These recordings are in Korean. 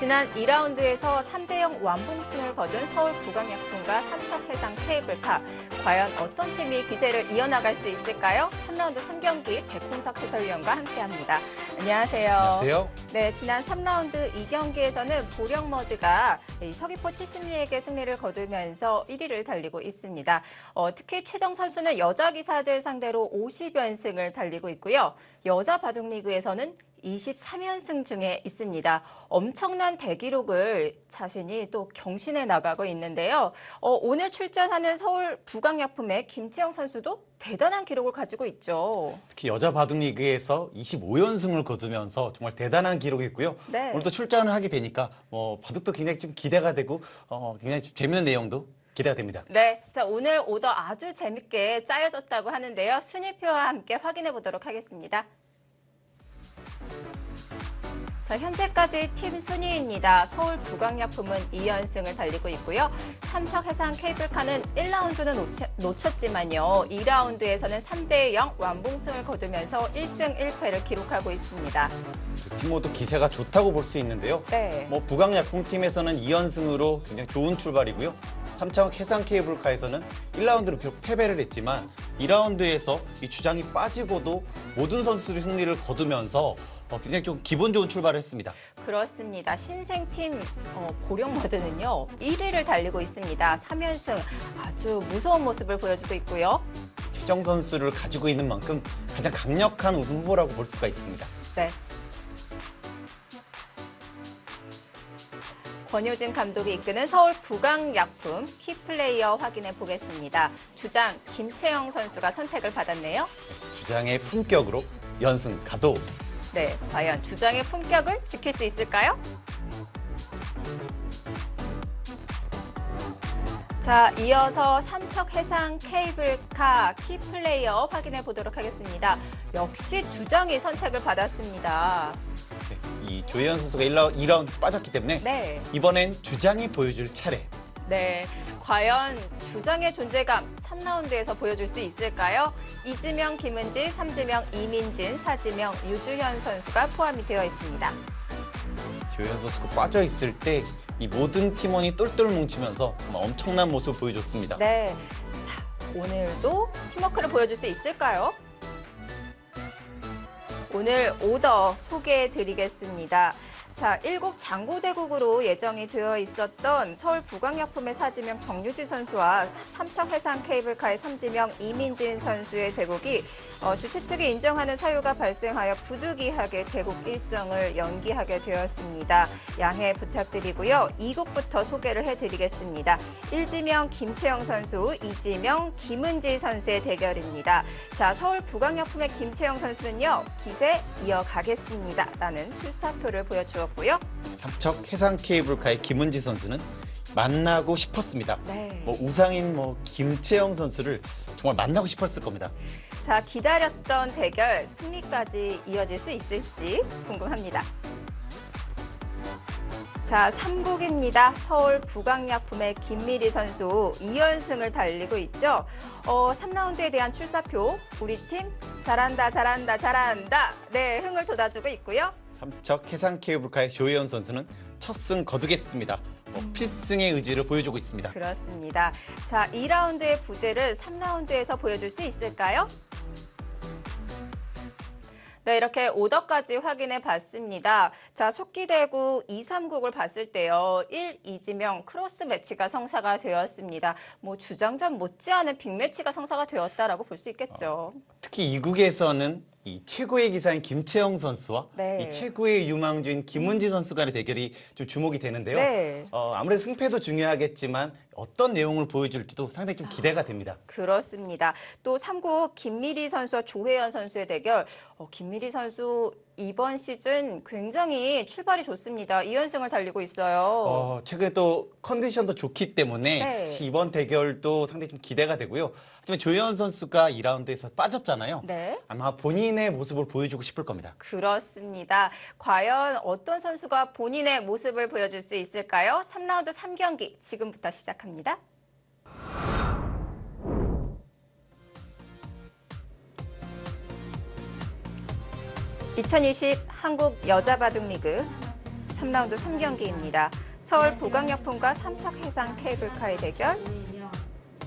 지난 2라운드에서 3대0 완봉승을 거둔 서울 부강약품과 삼척해상 케이블카. 과연 어떤 팀이 기세를 이어나갈 수 있을까요? 3라운드 3경기 백홍석 해설위원과 함께합니다. 안녕하세요. 안녕하세요. 네, 지난 3라운드 2경기에서는 보령머드가 서귀포 70리에게 승리를 거두면서 1위를 달리고 있습니다. 특히 최정 선수는 여자 기사들 상대로 50연승을 달리고 있고요. 여자 바둑리그에서는 23연승 중에 있습니다. 엄청난 대기록을 자신이 또 경신해 나가고 있는데요. 오늘 출전하는 서울 부강약품의 김채영 선수도 대단한 기록을 가지고 있죠. 특히 여자 바둑리그에서 25연승을 거두면서 정말 대단한 기록이 있고요. 네. 오늘 또 출전을 하게 되니까 바둑도 굉장히 좀 기대가 되고 굉장히 좀 재밌는 내용도 기대가 됩니다. 네, 자 오늘 오더 아주 재밌게 짜여졌다고 하는데요. 순위표와 함께 확인해 보도록 하겠습니다. 자, 현재까지 팀 순위입니다. 서울 부강약품은 2연승을 달리고 있고요. 삼척해상 케이블카는 1라운드는 놓쳤지만요. 2라운드에서는 3대0 완봉승을 거두면서 1승 1패를 기록하고 있습니다. 두 팀 모두 기세가 좋다고 볼 수 있는데요. 네. 부강약품팀에서는 2연승으로 굉장히 좋은 출발이고요. 삼척해상 케이블카에서는 1라운드로 비록 패배를 했지만 2라운드에서 이 주장이 빠지고도 모든 선수들이 승리를 거두면서 굉장히 좀 기분 좋은 출발을 했습니다. 그렇습니다. 신생팀 보령머드는요. 1위를 달리고 있습니다. 3연승 아주 무서운 모습을 보여주고 있고요. 최정 선수를 가지고 있는 만큼 가장 강력한 우승 후보라고 볼 수가 있습니다. 네. 권효진 감독이 이끄는 서울 부강약품 키플레이어 확인해 보겠습니다. 주장 김채영 선수가 선택을 받았네요. 주장의 품격으로 연승 가도. 네, 과연 주장의 품격을 지킬 수 있을까요? 자, 이어서 삼척해상 케이블카 키플레이어 확인해 보도록 하겠습니다. 역시 주장이 선택을 받았습니다. 네, 이 조혜연 선수가 2라운드에서 빠졌기 때문에 네. 이번엔 주장이 보여줄 차례. 네, 과연 주장의 존재감 3라운드에서 보여줄 수 있을까요? 이지명, 김은지, 삼지명, 이민진, 사지명, 유주현 선수가 포함이 되어 있습니다. 조혜연 선수가 빠져있을 때 이 모든 팀원이 똘똘 뭉치면서 정말 엄청난 모습을 보여줬습니다. 네, 자 오늘도 팀워크를 보여줄 수 있을까요? 오늘 오더 소개해드리겠습니다. 자, 1국 장고대국으로 예정이 되어 있었던 서울 부강약품의 사지명 정유지 선수와 삼척해상 케이블카의 삼지명 이민진 선수의 대국이 주최 측이 인정하는 사유가 발생하여 부득이하게 대국 일정을 연기하게 되었습니다. 양해 부탁드리고요. 2국부터 소개를 해드리겠습니다. 1지명 김채영 선수, 2지명 김은지 선수의 대결입니다. 자, 서울 부강약품의 김채영 선수는요. 기세 이어가겠습니다. 라는 출사표를 보여주었고요. 삼척해상 케이블카의 김은지 선수는 만나고 싶었습니다. 네. 우상인 김채영 선수를 정말 만나고 싶었을 겁니다. 자, 기다렸던 대결 승리까지 이어질 수 있을지 궁금합니다. 자, 3국입니다. 서울 부강약품의 김미리 선수 2연승을 달리고 있죠. 3라운드에 대한 출사표 우리 팀 잘한다 잘한다 잘한다. 네, 흥을 돋아주고 있고요. 삼척해상 케이블카의 조혜연 선수는 첫 승 거두겠습니다. 필승의 의지를 보여주고 있습니다. 그렇습니다. 자, 2라운드의 부재를 3라운드에서 보여줄 수 있을까요? 네, 이렇게 오더까지 확인해 봤습니다. 자, 속기대국 2, 3국을 봤을 때요. 1, 2지명 크로스 매치가 성사가 되었습니다. 주장전 못지않은 빅매치가 성사가 되었다라고 볼 수 있겠죠. 특히 2국에서는 이 최고의 기사인 김채영 선수와 네. 이 최고의 유망주인 김은지 선수 간의 대결이 좀 주목이 되는데요. 네. 아무래도 승패도 중요하겠지만 어떤 내용을 보여줄지도 상당히 좀 기대가 됩니다. 그렇습니다. 또 3국 김미리 선수와 조혜연 선수의 대결. 김미리 선수 이번 시즌 굉장히 출발이 좋습니다. 2연승을 달리고 있어요. 최근에 또 컨디션도 좋기 때문에 네. 사실 이번 대결도 상당히 좀 기대가 되고요. 하지만 조혜연 선수가 2라운드에서 빠졌잖아요. 네. 아마 본인의 모습을 보여주고 싶을 겁니다. 그렇습니다. 과연 어떤 선수가 본인의 모습을 보여줄 수 있을까요? 3라운드 3경기 지금부터 시작합니다. (2020) 한국 여자바둑리그 3라운드 3경기입니다. 서울 부강약품과 삼척 해상 케이블카의 대결.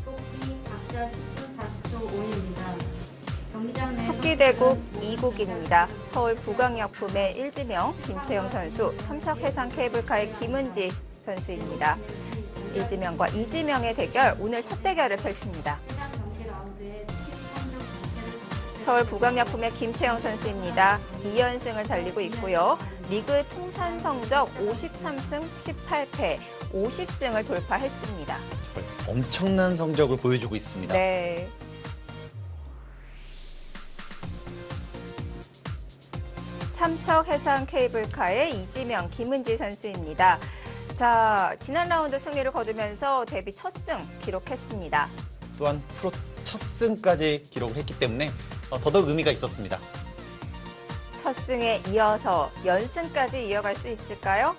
속기 각자 10분 40초 5입니다. 경기장 내 속기대국 2국입니다. 서울 부강약품의 일지명, 김채영 선수, 삼척 해상 케이블카의 김은지 선수입니다. 일지명과 이지명의 대결, 오늘 첫 대결을 펼칩니다. 해당 경기 라운드의 13점 전체를 서울 부강약품의 김채영 선수입니다. 2연승을 달리고 있고요. 리그 통산 성적 53승 18패, 50승을 돌파했습니다. 엄청난 성적을 보여주고 있습니다. 네. 삼척 해상 케이블카의 이지명, 김은지 선수입니다. 자, 지난 라운드 승리를 거두면서 데뷔 첫 승 기록했습니다. 또한 프로 첫 승까지 기록을 했기 때문에 더더욱 의미가 있었습니다. 첫 승에 이어서 연승까지 이어갈 수 있을까요?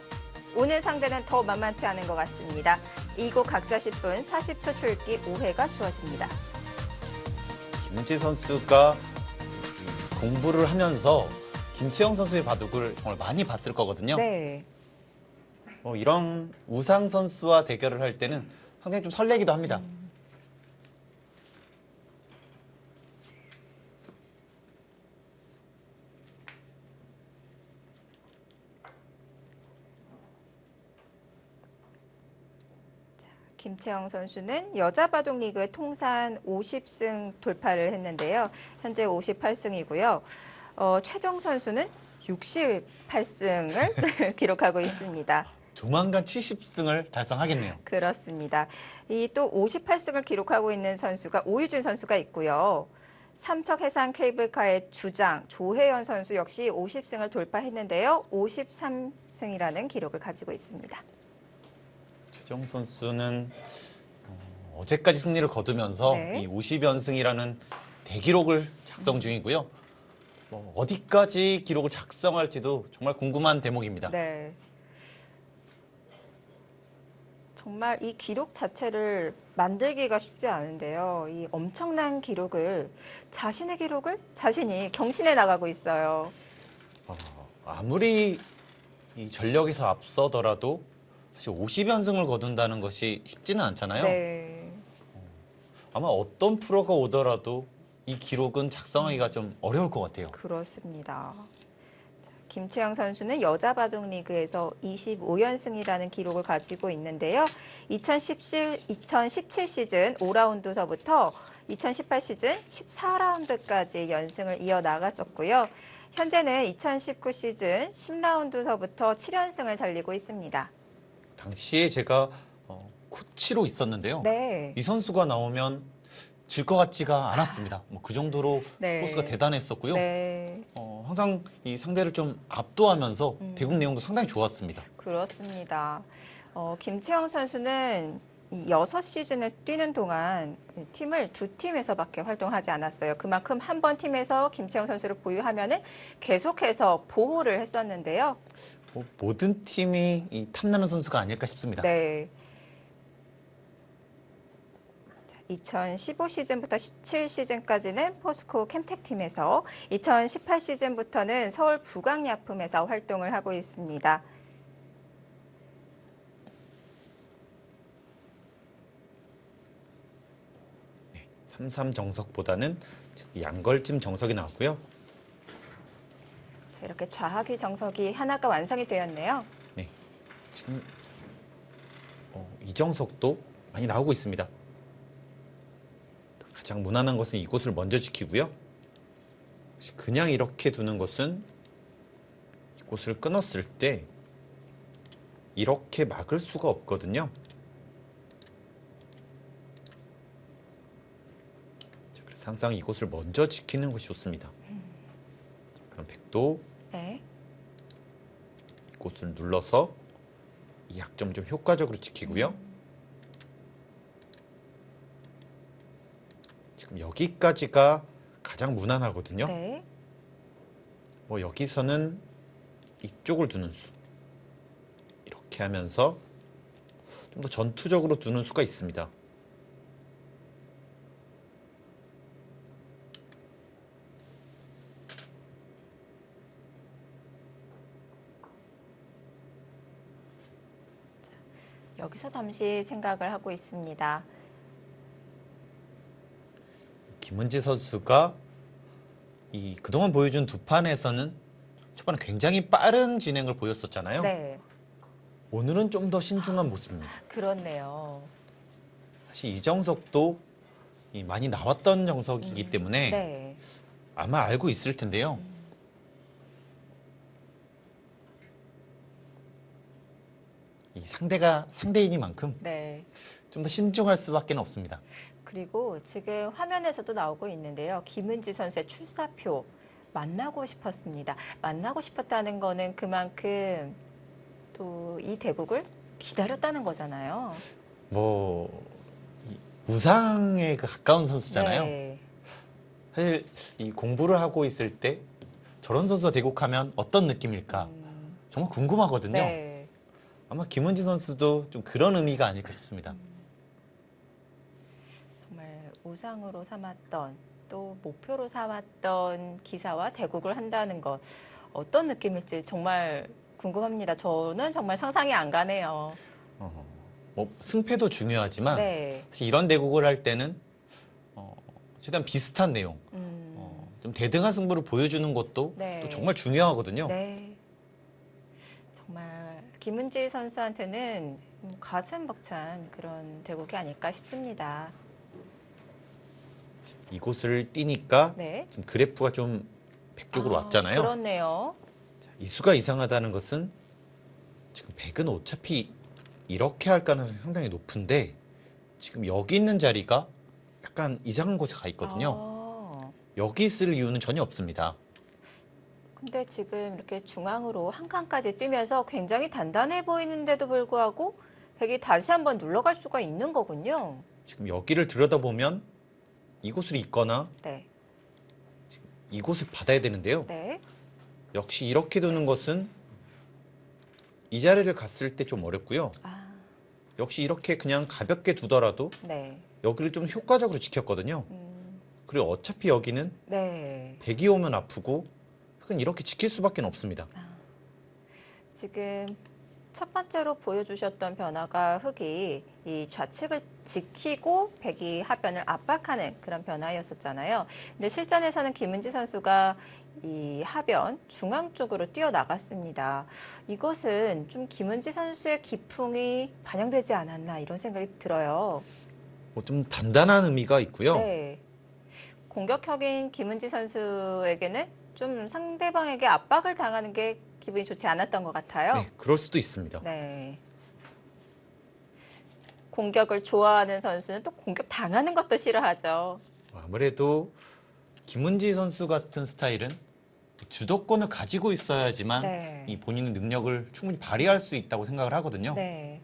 오늘 상대는 더 만만치 않은 것 같습니다. 이곳 각자 10분 40초 출기 5회가 주어집니다. 김은지 선수가 공부를 하면서 김채영 선수의 바둑을 정말 많이 봤을 거거든요. 네. 이런 우상 선수와 대결을 할 때는 상당히 좀 설레기도 합니다. 김채영 선수는 여자 바둑 리그 통산 50승 돌파를 했는데요. 현재 58승이고요. 최정 선수는 68승을 기록하고 있습니다. 조만간 70승을 달성하겠네요. 그렇습니다. 이 또 58승을 기록하고 있는 선수가 오유진 선수가 있고요. 삼척 해상 케이블카의 주장 조혜연 선수 역시 50승을 돌파했는데요. 53승이라는 기록을 가지고 있습니다. 최정 선수는 어제까지 승리를 거두면서 네. 이 50연승이라는 대기록을 작성 중이고요. 어디까지 기록을 작성할지도 정말 궁금한 대목입니다. 네. 정말 이 기록 자체를 만들기가 쉽지 않은데요. 이 엄청난 기록을, 자신의 기록을 자신이 경신해 나가고 있어요. 아무리 이 전력에서 앞서더라도 사실 50연승을 거둔다는 것이 쉽지는 않잖아요. 네. 아마 어떤 프로가 오더라도 이 기록은 작성하기가 좀 어려울 것 같아요. 그렇습니다. 자, 김채영 선수는 여자 바둑 리그에서 25연승이라는 기록을 가지고 있는데요. 2017 시즌 5라운드서부터 2018 시즌 14라운드까지 연승을 이어나갔었고요. 현재는 2019 시즌 10라운드서부터 7연승을 달리고 있습니다. 당시에 제가 코치로 있었는데요. 네. 이 선수가 나오면 질 것 같지가 않았습니다. 그 정도로 네. 포스가 대단했었고요. 네. 항상 이 상대를 좀 압도하면서 대국 내용도 상당히 좋았습니다. 그렇습니다. 김채영 선수는 이 6시즌을 뛰는 동안 팀을 두 팀에서밖에 활동하지 않았어요. 그만큼 한 번 팀에서 김채영 선수를 보유하면은 계속해서 보호를 했었는데요. 모든 팀이 이 탐나는 선수가 아닐까 싶습니다. 네. 2015 시즌부터 17 시즌까지는 포스코 캠텍 팀에서 2018 시즌부터는 서울 부강약품에서 활동을 하고 있습니다. 삼삼 정석보다는 양걸찜 정석이 나왔고요. 자, 이렇게 좌하귀 정석이 하나가 완성이 되었네요. 네, 지금 이정석도 많이 나오고 있습니다. 가장 무난한 것은 이곳을 먼저 지키고요. 그냥 이렇게 두는 것은 이곳을 끊었을 때 이렇게 막을 수가 없거든요. 자, 그래서 항상 이곳을 먼저 지키는 것이 좋습니다. 그럼 백도 네. 이곳을 눌러서 이 약점 좀 효과적으로 지키고요. 지금 여기까지가 가장 무난하거든요. 네. 여기서는 이쪽을 두는 수. 이렇게 하면서 좀 더 전투적으로 두는 수가 있습니다. 여기서 잠시 생각을 하고 있습니다. 김은지 선수가 그동안 보여준 두 판에서는 초반에 굉장히 빠른 진행을 보였었잖아요. 네, 오늘은 좀 더 신중한 모습입니다. 그렇네요. 사실 이정석도 많이 나왔던 정석이기 때문에 네, 아마 알고 있을 텐데요. 이 상대가 상대이니만큼 네. 좀 더 신중할 수밖에 없습니다. 그리고 지금 화면에서도 나오고 있는데요. 김은지 선수의 출사표 만나고 싶었습니다. 만나고 싶었다는 거는 그만큼 또 이 대국을 기다렸다는 거잖아요. 뭐 우상에 가까운 선수잖아요. 네. 사실 이 공부를 하고 있을 때 저런 선수가 대국하면 어떤 느낌일까 정말 궁금하거든요. 네. 아마 김은지 선수도 좀 그런 의미가 아닐까 싶습니다. 정말 우상으로 삼았던 또 목표로 삼았던 기사와 대국을 한다는 것 어떤 느낌일지 정말 궁금합니다. 저는 정말 상상이 안 가네요. 뭐 승패도 중요하지만 네. 사실 이런 대국을 할 때는 최대한 비슷한 내용, 좀 대등한 승부를 보여주는 것도 네. 또 정말 중요하거든요. 네. 정말 김은지 선수한테는 가슴 벅찬 그런 대국이 아닐까 싶습니다. 이곳을 뛰니까 네. 지금 그래프가 좀 백쪽으로 왔잖아요. 그렇네요. 이 수가 이상하다는 것은 지금 100은 어차피 이렇게 할 가능성이 상당히 높은데 지금 여기 있는 자리가 약간 이상한 곳에 가 있거든요. 여기 있을 이유는 전혀 없습니다. 근데 지금 이렇게 중앙으로 한 칸까지 뛰면서 굉장히 단단해 보이는데도 불구하고 100이 다시 한번 눌러갈 수가 있는 거군요. 지금 여기를 들여다보면 이곳을 있거나 네. 이곳을 받아야 되는데요. 네. 역시 이렇게 두는 것은 이 자리를 갔을 때 좀 어렵고요. 아, 역시 이렇게 그냥 가볍게 두더라도 네. 여기를 좀 효과적으로 지켰거든요. 그리고 어차피 여기는 네. 100이 오면 아프고 흑은 이렇게 지킬 수밖에 없습니다. 지금 첫 번째로 보여주셨던 변화가 흑이 이 좌측을 지키고 백이 하변을 압박하는 그런 변화였었잖아요. 근데 실전에서는 김은지 선수가 이 하변 중앙 쪽으로 뛰어나갔습니다. 이것은 좀 김은지 선수의 기풍이 반영되지 않았나 이런 생각이 들어요. 뭐 좀 단단한 의미가 있고요. 네. 공격형인 김은지 선수에게는 좀 상대방에게 압박을 당하는 게 기분이 좋지 않았던 것 같아요. 네, 그럴 수도 있습니다. 네. 공격을 좋아하는 선수는 또 공격 당하는 것도 싫어하죠. 아무래도 김은지 선수 같은 스타일은 주도권을 가지고 있어야지만 네. 이 본인의 능력을 충분히 발휘할 수 있다고 생각을 하거든요. 네.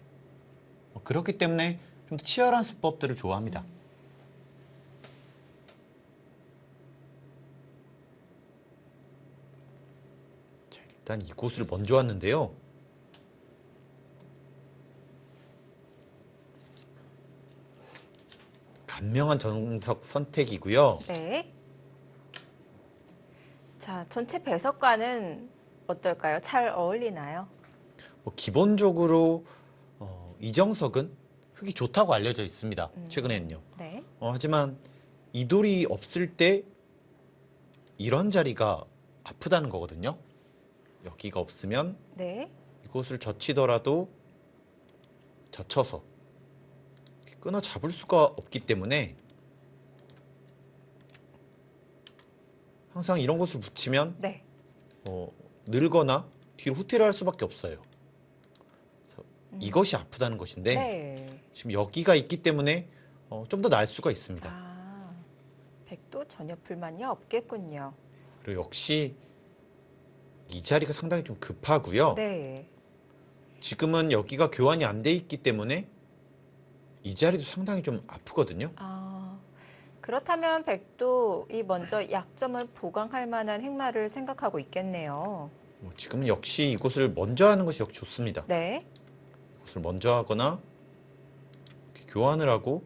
그렇기 때문에 좀 더 치열한 수법들을 좋아합니다. 자, 일단 이곳을 먼저 왔는데요. 간명한 정석 선택이고요. 네. 자, 전체 배석과는 어떨까요? 잘 어울리나요? 뭐 기본적으로 이정석은 흙이 좋다고 알려져 있습니다. 최근에는요. 네. 하지만 이 돌이 없을 때 이런 자리가 아프다는 거거든요. 여기가 없으면 네. 이곳을 젖히더라도 젖혀서 끊어 잡을 수가 없기 때문에 항상 이런 곳을 붙이면 네. 늘거나 뒤로 후퇴를 할 수밖에 없어요. 그래서 이것이 아프다는 것인데 네. 지금 여기가 있기 때문에 좀 더 날 수가 있습니다. 아, 백도 전혀 불만이 없겠군요. 그리고 역시 이 자리가 상당히 좀 급하고요. 네. 지금은 여기가 교환이 안 돼 있기 때문에 이 자리도 상당히 좀 아프거든요. 아, 그렇다면 백도 이 먼저 약점을 보강할 만한 행마를 생각하고 있겠네요. 지금은 역시 이곳을 먼저 하는 것이 역시 좋습니다. 네. 이곳을 먼저 하거나 이렇게 교환을 하고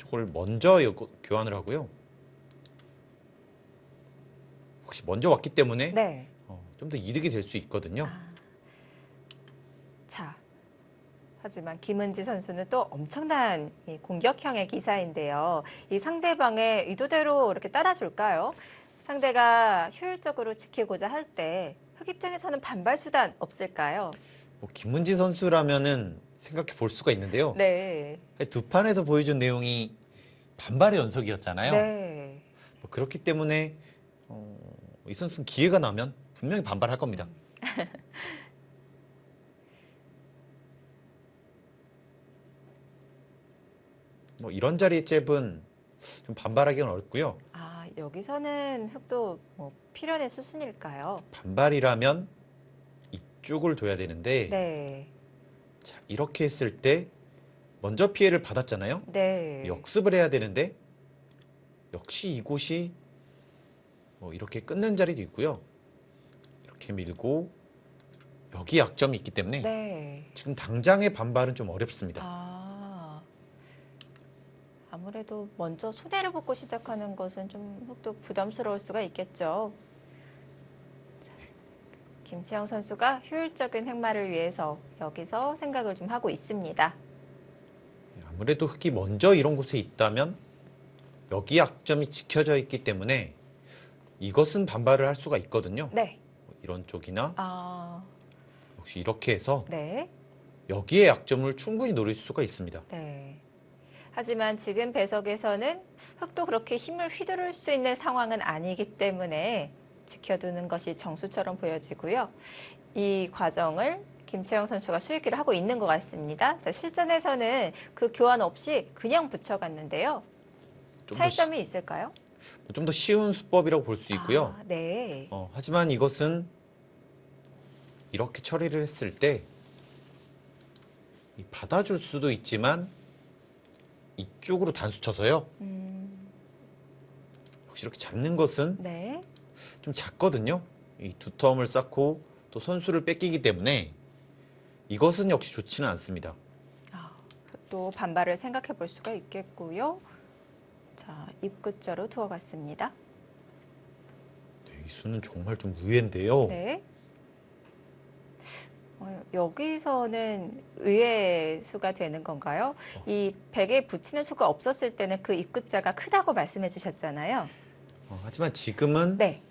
이걸 먼저 교환을 하고요. 혹시 먼저 왔기 때문에 네. 좀 더 이득이 될 수 있거든요. 자, 하지만 김은지 선수는 또 엄청난 이 공격형의 기사인데요. 이 상대방의 의도대로 이렇게 따라줄까요? 상대가 효율적으로 지키고자 할 때 흑 입장에서는 반발 수단 없을까요? 뭐 김문지 선수라면은 생각해 볼 수가 있는데요. 네. 두 판에서 보여준 내용이 반발의 연속이었잖아요. 네. 뭐 그렇기 때문에 이 선수는 기회가 나면 분명히 반발할 겁니다. 뭐 이런 자리의 잽은 좀 반발하기는 어렵고요. 아, 여기서는 흑도 뭐 필연의 수순일까요? 반발이라면 이쪽을 둬야 되는데 네. 자, 이렇게 했을 때 먼저 피해를 받았잖아요. 네. 역습을 해야 되는데 역시 이곳이 이렇게 끊는 자리도 있고요. 이렇게 밀고 여기 약점이 있기 때문에 네. 지금 당장의 반발은 좀 어렵습니다. 아무래도 먼저 손해를 보고 시작하는 것은 좀 흑도 부담스러울 수가 있겠죠. 자, 김채영 선수가 효율적인 획마를 위해서 여기서 생각을 좀 하고 있습니다. 아무래도 흑이 먼저 이런 곳에 있다면 여기 약점이 지켜져 있기 때문에 이것은 반발을 할 수가 있거든요. 네. 이런 쪽이나 아, 역시 이렇게 해서 네. 여기에 약점을 충분히 노릴 수가 있습니다. 네. 하지만 지금 배석에서는 흑도 그렇게 힘을 휘두를 수 있는 상황은 아니기 때문에 지켜두는 것이 정수처럼 보여지고요. 이 과정을 김채영 선수가 수익기를 하고 있는 것 같습니다. 자, 실전에서는 그 교환 없이 그냥 붙여갔는데요. 차이점이 있을까요? 좀 더 쉬운 수법이라고 볼 수 있고요. 아, 네. 하지만 이것은 이렇게 처리를 했을 때 받아줄 수도 있지만 이쪽으로 단수 쳐서요. 역시 이렇게 잡는 것은 네. 좀 작거든요. 이 두텀을 쌓고 또 선수를 뺏기기 때문에 이것은 역시 좋지는 않습니다. 또 반발을 생각해 볼 수가 있겠고요. 자, 입구자로 두어갔습니다. 네, 이 수는 정말 좀 의외인데요. 네. 여기서는 의외의 수가 되는 건가요? 이 백에 붙이는 수가 없었을 때는 그 입구자가 크다고 말씀해 주셨잖아요. 하지만 지금은 네.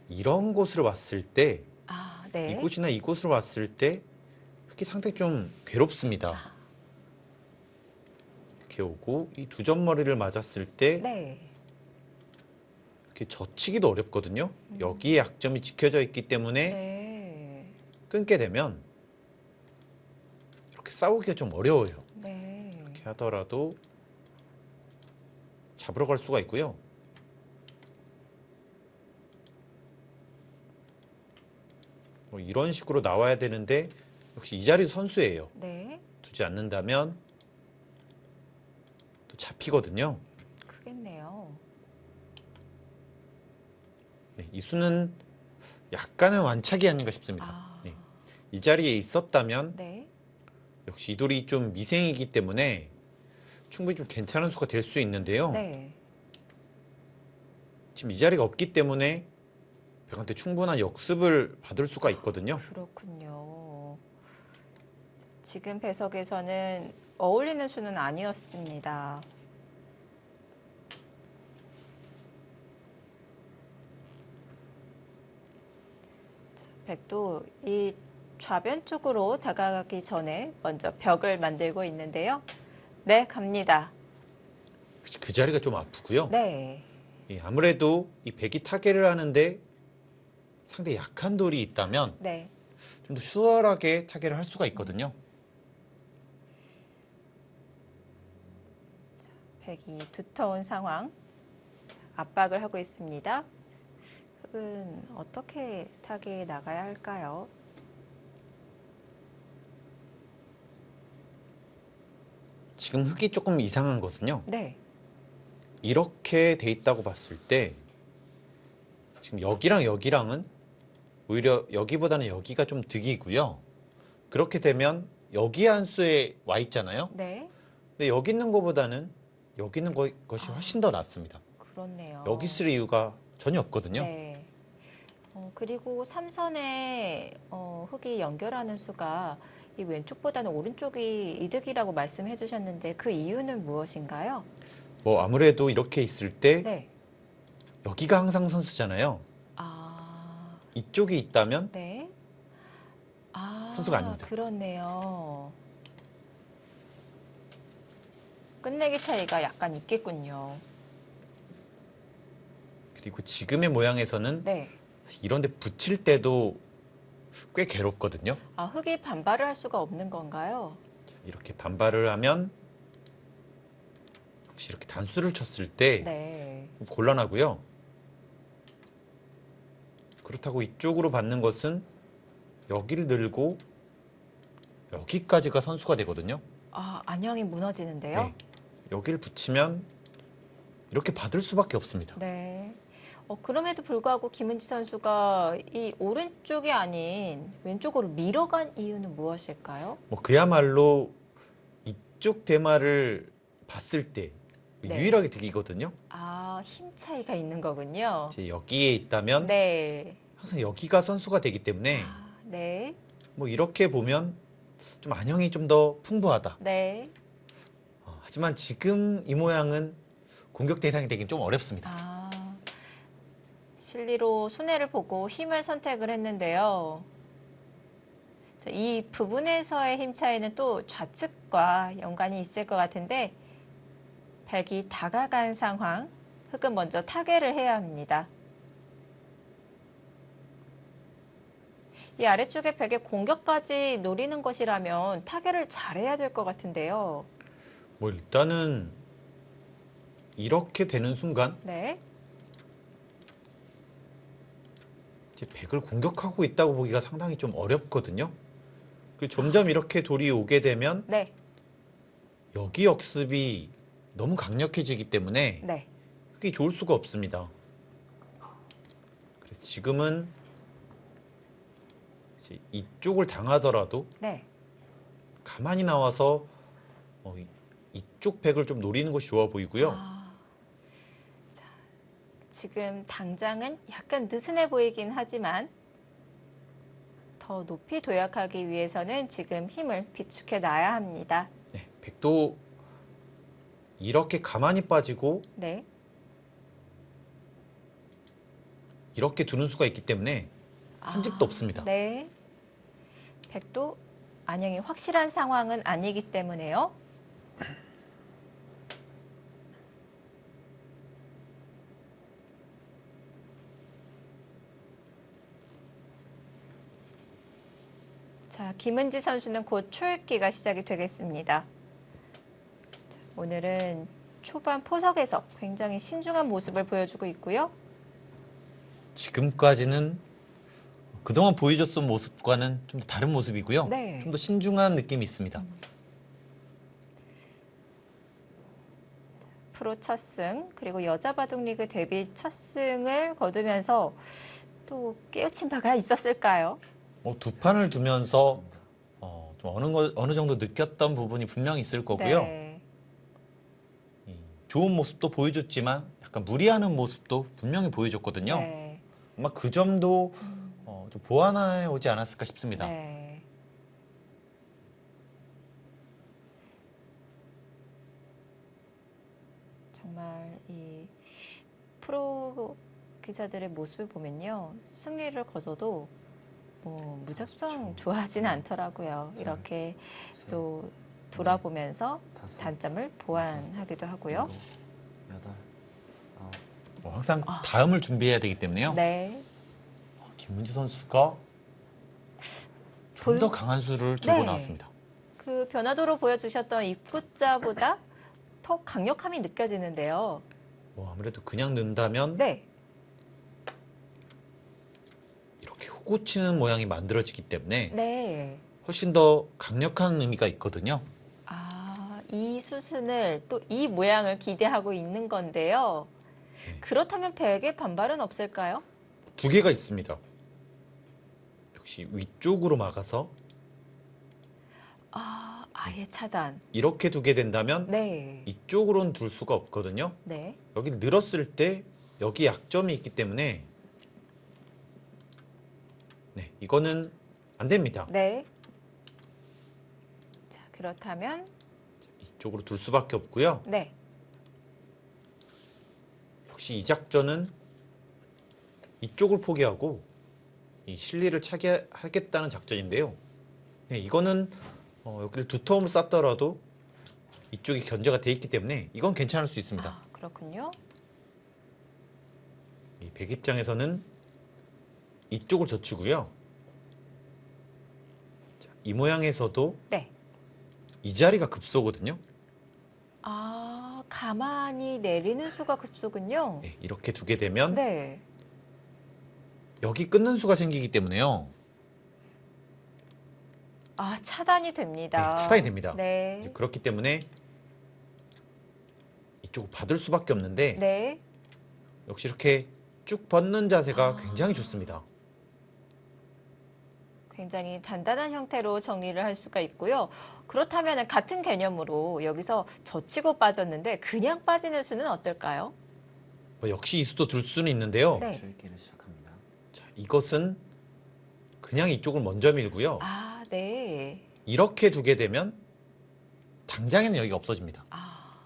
이런 곳으로 왔을 때 아, 네. 이곳이나 이곳으로 왔을 때 특히 상당히 좀 괴롭습니다. 이렇게 오고 이 두 점머리를 맞았을 때 네. 이렇게 젖히기도 어렵거든요. 여기에 약점이 지켜져 있기 때문에 네. 끊게 되면 이렇게 싸우기가 좀 어려워요. 네. 이렇게 하더라도 잡으러 갈 수가 있고요. 뭐 이런 식으로 나와야 되는데 역시 이 자리도 선수예요. 네. 두지 않는다면 또 잡히거든요. 크겠네요. 네, 이 수는 약간은 완착이 아닌가 싶습니다. 아. 네. 이 자리에 있었다면 네. 역시 이 돌이 좀 미생이기 때문에 충분히 좀 괜찮은 수가 될 수 있는데요. 네. 지금 이 자리가 없기 때문에 백한테 충분한 역습을 받을 수가 있거든요. 그렇군요. 지금 배석에서는 어울리는 수는 아니었습니다. 백도 이 좌변 쪽으로 다가가기 전에 먼저 벽을 만들고 있는데요. 네, 갑니다. 그 자리가 좀 아프고요. 네. 예, 아무래도 이 백이 타겟을 하는데 상당히 약한 돌이 있다면 네. 좀 더 수월하게 타겟을 할 수가 있거든요. 백이 두터운 상황. 압박을 하고 있습니다. 흑은 어떻게 타겟에 나가야 할까요? 지금 흑이 조금 이상한 것은요. 네. 이렇게 돼 있다고 봤을 때 지금 여기랑 여기랑은 오히려 여기보다는 여기가 좀 득이고요. 그렇게 되면 여기 한 수에 와 있잖아요. 네. 근데 여기 있는 것보다는 여기 있는 것이 훨씬 더 낫습니다. 그렇네요. 여기 쓸 이유가 전혀 없거든요. 네. 그리고 삼선에 흑이 연결하는 수가 이 왼쪽보다는 오른쪽이 이득이라고 말씀해 주셨는데 그 이유는 무엇인가요? 뭐 아무래도 이렇게 있을 때 네. 여기가 항상 선수잖아요. 아, 이쪽이 있다면 네. 아, 선수가 아닙니다. 그렇네요. 끝내기 차이가 약간 있겠군요. 그리고 지금의 모양에서는 네. 이런 데 붙일 때도 꽤 괴롭거든요. 아, 흙이 반발을 할 수가 없는 건가요? 이렇게 반발을 하면 혹시 이렇게 단수를 쳤을 때 네. 곤란하고요. 그렇다고 이쪽으로 받는 것은 여기를 늘고 여기까지가 선수가 되거든요. 아, 안형이 무너지는데요? 네. 여기를 붙이면 이렇게 받을 수밖에 없습니다. 네. 그럼에도 불구하고 김은지 선수가 이 오른쪽이 아닌 왼쪽으로 밀어간 이유는 무엇일까요? 뭐 그야말로 이쪽 대마를 봤을 때 네. 유일하게 득이거든요. 아, 힘 차이가 있는 거군요. 이제 여기에 있다면 네. 항상 여기가 선수가 되기 때문에 아, 네. 뭐 이렇게 보면 좀 안형이 좀 더 풍부하다. 네. 하지만 지금 이 모양은 공격 대상이 되긴 좀 어렵습니다. 아, 실리로 손해를 보고 힘을 선택을 했는데요. 자, 이 부분에서의 힘 차이는 또 좌측과 연관이 있을 것 같은데 백이 다가간 상황, 흙은 먼저 타개를 해야 합니다. 이 아래쪽에 백의 공격까지 노리는 것이라면 타개를 잘해야 될 것 같은데요. 뭐 일단은 이렇게 되는 순간 네. 이제 백을 공격하고 있다고 보기가 상당히 좀 어렵거든요. 그리고 점점 이렇게 돌이 오게 되면 네. 여기 역습이 너무 강력해지기 때문에 네. 그게 좋을 수가 없습니다. 그래서 지금은 이제 이쪽을 당하더라도 네. 가만히 나와서 이쪽 백을 좀 노리는 것이 좋아 보이고요. 자, 지금 당장은 약간 느슨해 보이긴 하지만 더 높이 도약하기 위해서는 지금 힘을 비축해 놔야 합니다. 네, 백도 이렇게 가만히 빠지고 네. 이렇게 두는 수가 있기 때문에 한 집도 없습니다. 네. 백도 안형이 확실한 상황은 아니기 때문에요. 자, 김은지 선수는 곧 초읽기가 시작이 되겠습니다. 자, 오늘은 초반 포석에서 굉장히 신중한 모습을 보여주고 있고요. 지금까지는 그동안 보여줬던 모습과는 좀 더 다른 모습이고요. 네. 좀 더 신중한 느낌이 있습니다. 프로 첫 승, 그리고 여자 바둑리그 데뷔 첫 승을 거두면서 또 깨우친 바가 있었을까요? 두 판을 두면서 좀 어느 정도 느꼈던 부분이 분명히 있을 거고요. 네. 좋은 모습도 보여줬지만 약간 무리하는 모습도 분명히 보여줬거든요. 네. 아마 그 점도 좀 보완해 오지 않았을까 싶습니다. 네. 정말 이 프로 기사들의 모습을 보면요. 승리를 거둬도 뭐 무작정 좋아하진 않더라고요. 이렇게 또 돌아보면서 단점을 보완하기도 하고요. 여덟, 아홉. 항상 다음을 준비해야 되기 때문에요. 네. 김문지 선수가 좀 더 강한 수를 들고 네. 나왔습니다. 그 변화도로 보여주셨던 입구자보다 더 강력함이 느껴지는데요. 아무래도 그냥 넣는다면 네. 이렇게 후고 치는 모양이 만들어지기 때문에 네. 훨씬 더 강력한 의미가 있거든요. 아, 이 수순을 또 이 모양을 기대하고 있는 건데요. 그렇다면 백의 반발은 없을까요? 두 개가 있습니다. 역시 위쪽으로 막아서 아, 아예 차단. 이렇게 두게 된다면 네. 이쪽으로는 둘 수가 없거든요. 네. 여기 늘었을 때 여기 약점이 있기 때문에 네, 이거는 안 됩니다. 네. 그렇다면 이쪽으로 둘 수밖에 없고요. 네. 역시 이 작전은 이쪽을 포기하고 이 실리를 차게 하겠다는 작전인데요. 네, 이거는 여기를 두터움을 쌓더라도 이쪽이 견제가 돼 있기 때문에 이건 괜찮을 수 있습니다. 아, 그렇군요. 이 백 입장에서는 이쪽을 젖히고요. 자, 이 모양에서도 네. 이 자리가 급소거든요. 아, 가만히 내리는 수가 급소군요. 네, 이렇게 두게 되면 네. 여기 끊는 수가 생기기 때문에요. 아, 차단이 됩니다. 네, 차단이 됩니다. 네. 이제 그렇기 때문에 이쪽을 받을 수밖에 없는데 네. 역시 이렇게 쭉 뻗는 자세가 아. 굉장히 좋습니다. 굉장히 단단한 형태로 정리를 할 수가 있고요. 그렇다면 같은 개념으로 여기서 젖히고 빠졌는데 그냥 빠지는 수는 어떨까요? 뭐 역시 이 수도 둘 수는 있는데요. 네. 줄기를 시작합니다. 자, 이것은 그냥 이쪽을 먼저 밀고요. 아, 네. 이렇게 두게 되면 당장에는 여기가 없어집니다. 아.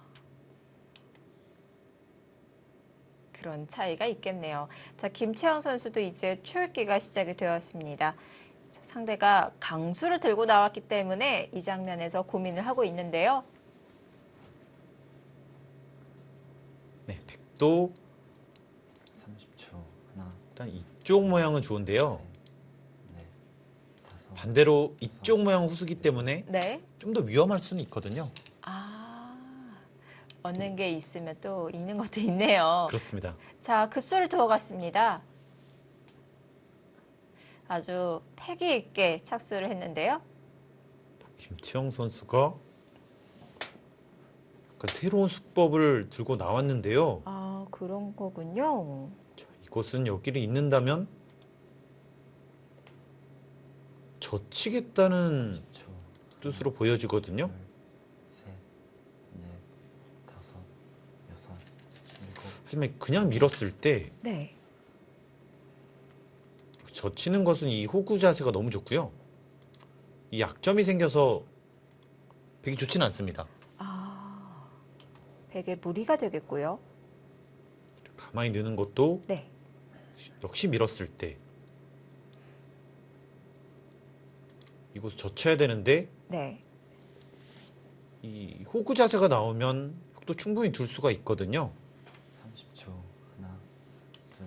그런 차이가 있겠네요. 자, 김채영 선수도 이제 초읽기가 시작이 되었습니다. 자, 상대가 강수를 들고 나왔기 때문에 이 장면에서 고민을 하고 있는데요. 네, 백도 30초. 하나, 일단 이쪽 모양은 좋은데요. 셋, 넷, 다섯. 반대로 이쪽 모양 후수기 때문에 네. 좀 더 위험할 수는 있거든요. 아, 얻는 게 있으면 또 잃는 것도 있네요. 그렇습니다. 자, 급소를 들어갔습니다. 아주 패기 있게 착수를 했는데요. 김채영 선수가 약간 새로운 수법을 들고 나왔는데요. 아, 그런 거군요. 자, 이것은 여기를 잇는다면 젖히겠다는 10초. 뜻으로 보여지거든요. 둘, 셋, 넷, 다섯, 여섯, 일곱. 하지만 그냥 밀었을 때 네. 젖히는 것은 이 호구 자세가 너무 좋고요. 이 약점이 생겨서 백이 좋지는 않습니다. 아, 베개 무리가 되겠고요. 가만히 넣는 것도 네. 역시 밀었을 때 이곳을 젖혀야 되는데 네. 이 호구 자세가 나오면 또 충분히 둘 수가 있거든요. 30초. 하나, 둘,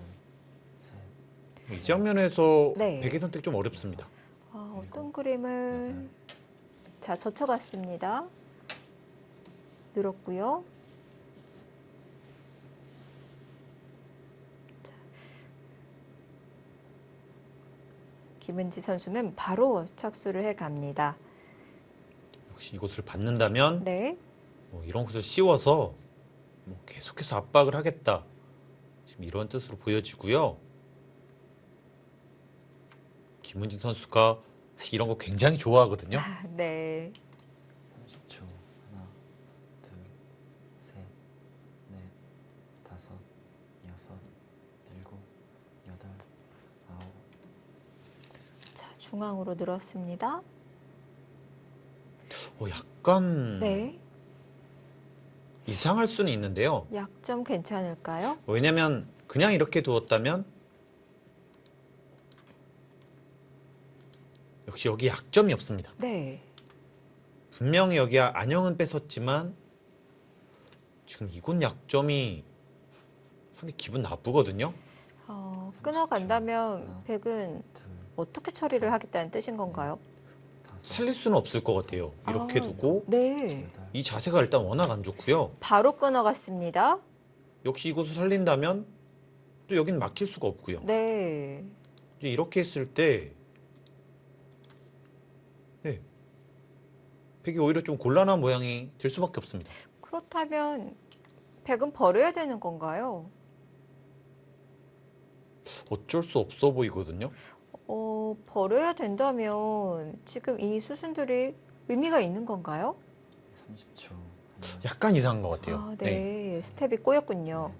셋. 이 장면에서 네. 백의 선택 좀 어렵습니다. 아, 어떤 그림을 자, 젖혀갔습니다. 늘었고요. 자, 김은지 선수는 바로 착수를 해 갑니다. 역시 이곳을 받는다면 네. 뭐 이런 곳을 씌워서 뭐 계속해서 압박을 하겠다. 지금 이런 뜻으로 보여지고요. 김은진 선수가 사실 이런 거 굉장히 좋아하거든요. 네. 30초. 하나, 둘, 셋, 넷, 다섯, 여섯, 일곱, 여덟, 아홉. 자, 중앙으로 늘었습니다. 약간 네. 이상할 수는 있는데요. 약점 괜찮을까요? 왜냐면 그냥 이렇게 두었다면 역시 여기 약점이 없습니다. 네. 분명히 여기 안형은 뺏었지만 지금 이곳 약점이 상당히 기분 나쁘거든요. 끊어간다면 백은 둘, 어떻게 처리를 하겠다는 뜻인 건가요? 다섯, 살릴 수는 없을 것 같아요. 이렇게 아, 두고 네. 여덟. 이 자세가 일단 워낙 안 좋고요. 바로 끊어갔습니다. 역시 이곳을 살린다면 또 여기는 막힐 수가 없고요. 네. 이제 이렇게 했을 때 네, 백이 오히려 좀 곤란한 모양이 될 수밖에 없습니다. 그렇다면 백은 버려야 되는 건가요? 어쩔 수 없어 보이거든요. 버려야 된다면 지금 이 수순들이 의미가 있는 건가요? 30초. 하나, 약간 이상한 것 같아요. 아, 네. 스텝이 꼬였군요.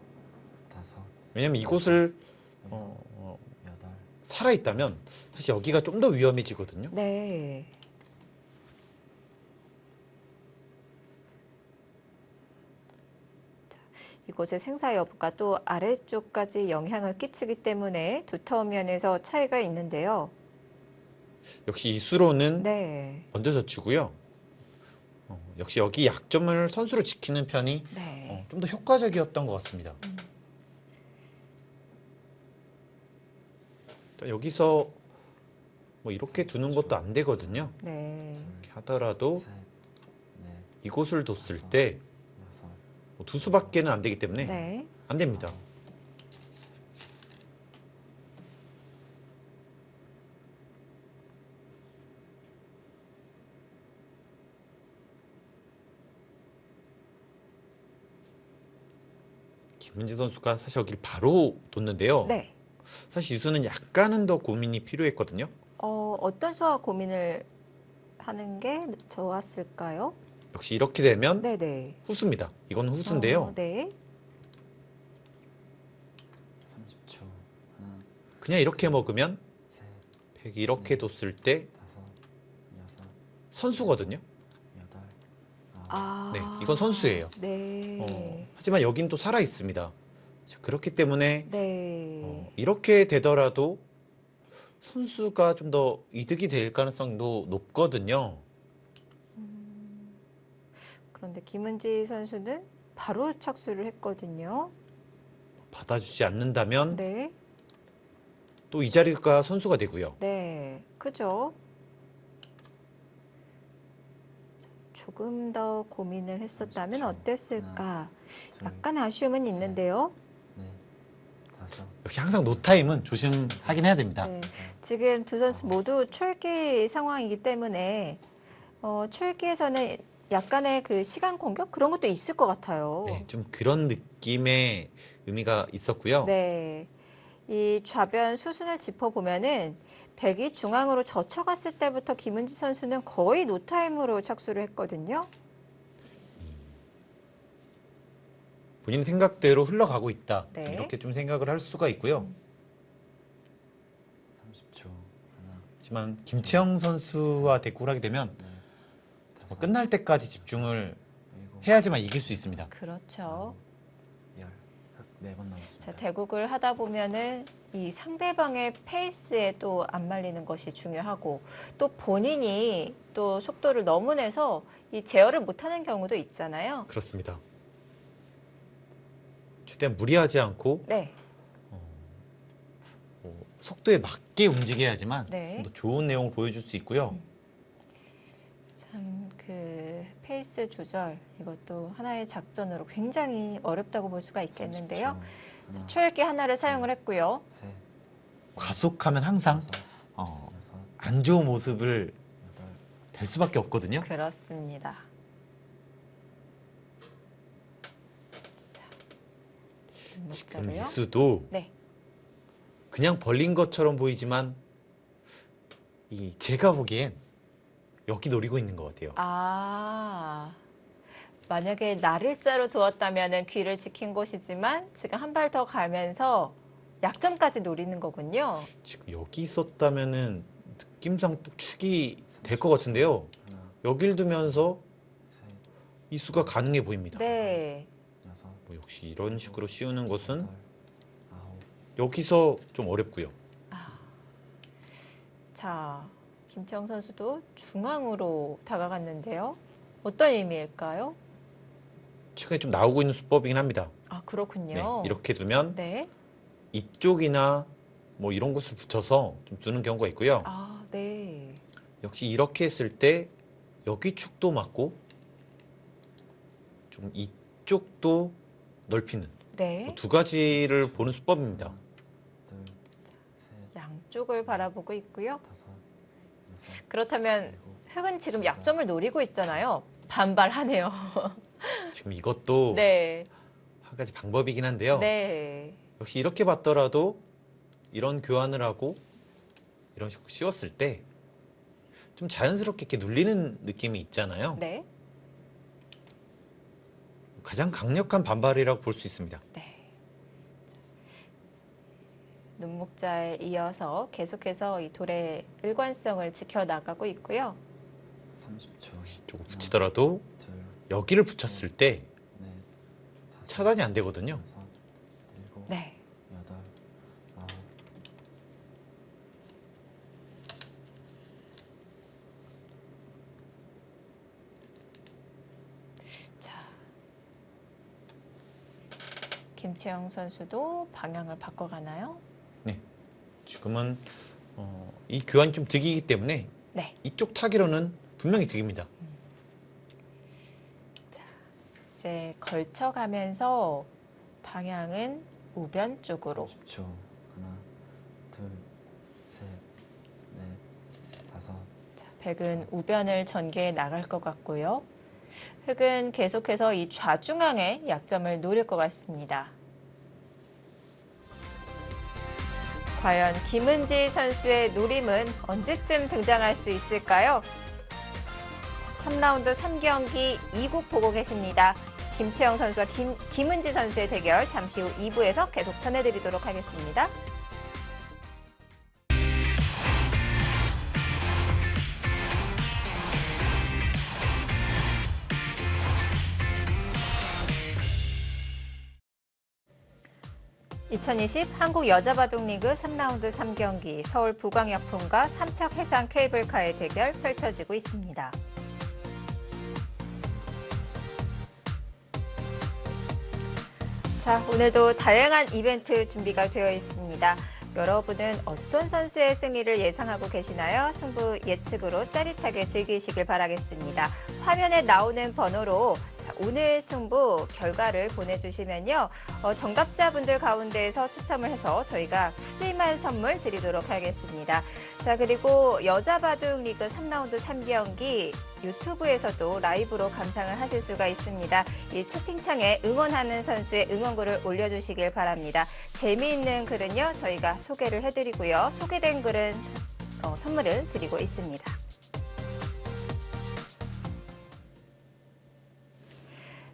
다섯, 왜냐면 이곳을 일곱, 여덟. 살아있다면 사실 여기가 좀 더 위험해지거든요. 네. 이곳의 생사 여부가 또 아래쪽까지 영향을 끼치기 때문에 두터운 면에서 차이가 있는데요. 역시 이 수로는 네. 먼저 젖히고요. 역시 여기 약점을 선수로 지키는 편이 네. 좀 더 효과적이었던 것 같습니다. 여기서 뭐 이렇게 두는 것도 안 되거든요. 네. 이렇게 하더라도 셋, 넷, 이곳을 뒀을 때 여섯, 두 수밖에는 안 되기 때문에 네. 안 됩니다. 김은지 선수가 사실 여기를 바로 뒀는데요. 네. 사실 이 수는 약간은 더 고민이 필요했거든요. 어떤 수와 고민을 하는 게 좋았을까요? 역시 이렇게 되면 네네. 후수입니다. 이건 후수인데요. 네. 30초. 하나, 그냥 이렇게 먹으면 셋, 100 이렇게 뒀을 때 다섯, 여섯, 선수거든요. 여덟, 아홉. 아. 네, 이건 선수예요. 네. 하지만 여긴 또 살아 있습니다. 그렇기 때문에 네. 이렇게 되더라도 선수가 좀 더 이득이 될 가능성도 높거든요. 그런데 김은지 선수는 바로 착수를 했거든요. 받아주지 않는다면 네. 또 이 자리가 선수가 되고요. 네. 그죠? 자, 조금 더 고민을 했었다면 30초. 어땠을까? 둘, 약간 아쉬움은 있는데요. 넷, 다섯, 역시 항상 노타임은 조심하긴 해야 됩니다. 네. 지금 두 선수 모두 출기 상황이기 때문에 출기에서는 약간의 그 시간 공격 그런 것도 있을 것 같아요. 네, 좀 그런 느낌의 의미가 있었고요. 네. 이 좌변 수순을 짚어보면은 백이 중앙으로 젖혀갔을 때부터 김은지 선수는 거의 노타임으로 착수를 했거든요. 본인 생각대로 흘러가고 있다. 네. 이렇게 좀 생각을 할 수가 있고요. 30초. 하나, 하지만 김채영 선수와 대구를 하게 되면 넷, 다섯, 끝날 때까지 집중을 일곱, 해야지만 이길 수 있습니다. 그렇죠. 열. 4번 남았습니다. 자, 대국을 하다 보면은 이 상대방의 페이스에 또 안 말리는 것이 중요하고 또 본인이 또 속도를 너무 내서 이 제어를 못하는 경우도 있잖아요. 그렇습니다. 최대한 무리하지 않고 네. 속도에 맞게 움직여야지만 네. 좀 더 좋은 내용을 보여줄 수 있고요. 참 그 페이스 조절 이것도 하나의 작전으로 굉장히 어렵다고 볼 수가 있겠는데요. 30초. 하나, 초읽기 하나를 사용을 했고요. 셋, 과속하면 항상 다섯, 여섯, 안 좋은 모습을 여덟, 될 수밖에 없거든요. 그렇습니다. 자, 지금 목자로요. 미수도 네. 그냥 벌린 것처럼 보이지만 제가 보기엔 여기 노리고 있는 것 같아요. 아, 만약에 날일자로 두었다면 귀를 지킨 것이지만 지금 한 발 더 가면서 약점까지 노리는 거군요. 지금 여기 있었다면은 느낌상 또 축이 될 것 같은데요. 하나, 여길 두면서 셋, 이 수가 가능해 보입니다. 네. 여섯, 뭐 역시 이런 식으로 씌우는 것은 여덟, 아홉, 여기서 좀 어렵고요. 자, 김청 선수도 중앙으로 다가갔는데요. 어떤 의미일까요? 최근에 좀 나오고 있는 수법이긴 합니다. 아, 네, 그렇군요. 이렇게 두면 네. 이쪽이나 뭐 이런 곳을 붙여서 좀 두는 경우가 있고요. 아, 네. 역시 이렇게 했을 때 여기 축도 맞고 좀 이쪽도 넓히는 네. 두 가지를 보는 수법입니다. 둘, 셋, 양쪽을 바라보고 있고요. 다섯, 여섯, 그렇다면 일곱, 흑은 지금 약점을 노리고 있잖아요. 반발하네요. 지금 이것도 네. 한 가지 방법이긴 한데요. 네. 역시 이렇게 봤더라도 이런 교환을 하고 이런 식으로 씌웠을 때 좀 자연스럽게 이렇게 눌리는 느낌이 있잖아요. 네. 가장 강력한 반발이라고 볼 수 있습니다. 네. 눈목자에 이어서 계속해서 이 돌의 일관성을 지켜나가고 있고요. 30초. 조금 붙이더라도 둘, 여기를 붙였을 때 넷, 다섯, 차단이 안 되거든요. 여섯, 일곱, 네. 여덟, 아홉. 자, 김채영 선수도 방향을 바꿔가나요? 네. 지금은 이 교환이 좀 득이기 때문에 네. 이쪽 타기로는 분명히 득입니다. 이제 걸쳐가면서 방향은 우변 쪽으로. 10초. 하나, 둘, 셋, 넷, 다섯. 자, 백은 우변을 전개해 나갈 것 같고요. 흑은 계속해서 이 좌중앙에 약점을 노릴 것 같습니다. 과연 김은지 선수의 노림은 언제쯤 등장할 수 있을까요? 3라운드 3경기 2국 보고 계십니다. 김채영 선수와 김은지 선수의 대결 잠시 후 2부에서 계속 전해드리도록 하겠습니다. (2020) 한국 여자바둑리그 3라운드 3경기 서울 부광약품과 삼척 해상 케이블카의 대결 펼쳐지고 있습니다. 자, 오늘도 다양한 이벤트 준비가 되어 있습니다. 여러분은 어떤 선수의 승리를 예상하고 계시나요? 승부 예측으로 짜릿하게 즐기시길 바라겠습니다. 화면에 나오는 번호로 오늘 승부 결과를 보내주시면요. 정답자분들 가운데에서 추첨을 해서 저희가 푸짐한 선물 드리도록 하겠습니다. 자, 그리고 여자바둑 리그 3라운드 3경기 유튜브에서도 라이브로 감상을 하실 수가 있습니다. 이 채팅창에 응원하는 선수의 응원글을 올려주시길 바랍니다. 재미있는 글은요, 저희가 소개를 해드리고요. 소개된 글은 선물을 드리고 있습니다.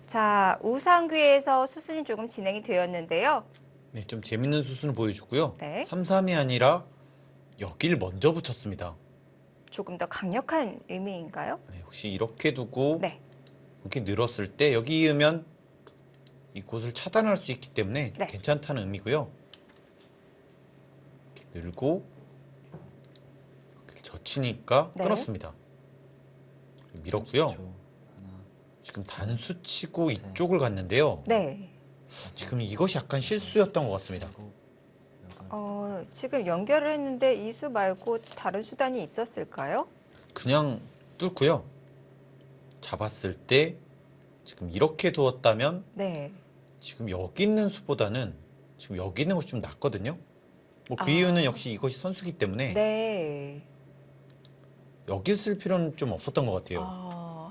자, 우상귀에서 수순이 조금 진행이 되었는데요. 네, 좀 재밌는 수순을 보여주고요. 네. 3-3이 아니라 여기를 먼저 붙였습니다. 조금 더 강력한 의미인가요? 네, 혹시 이렇게 두고 네. 이렇게 늘었을 때 여기 이으면 이곳을 차단할 수 있기 때문에 네. 괜찮다는 의미고요. 이렇게 늘고 이렇게 젖히니까 네. 끊었습니다. 밀었고요. 10초. 하나, 지금 단수 치고 이쪽을 갔는데요. 네. 지금 이것이 약간 실수였던 것 같습니다. 일곱, 여덟. 지금 연결을 했는데 이 수 말고 다른 수단이 있었을까요? 그냥 뚫고요. 잡았을 때 지금 이렇게 두었다면 네. 지금 여기 있는 수보다는 지금 여기 있는 것이 좀 낫거든요. 뭐 그 아. 이유는 역시 이것이 선수기 때문에 네. 여기 쓸 필요는 좀 없었던 것 같아요.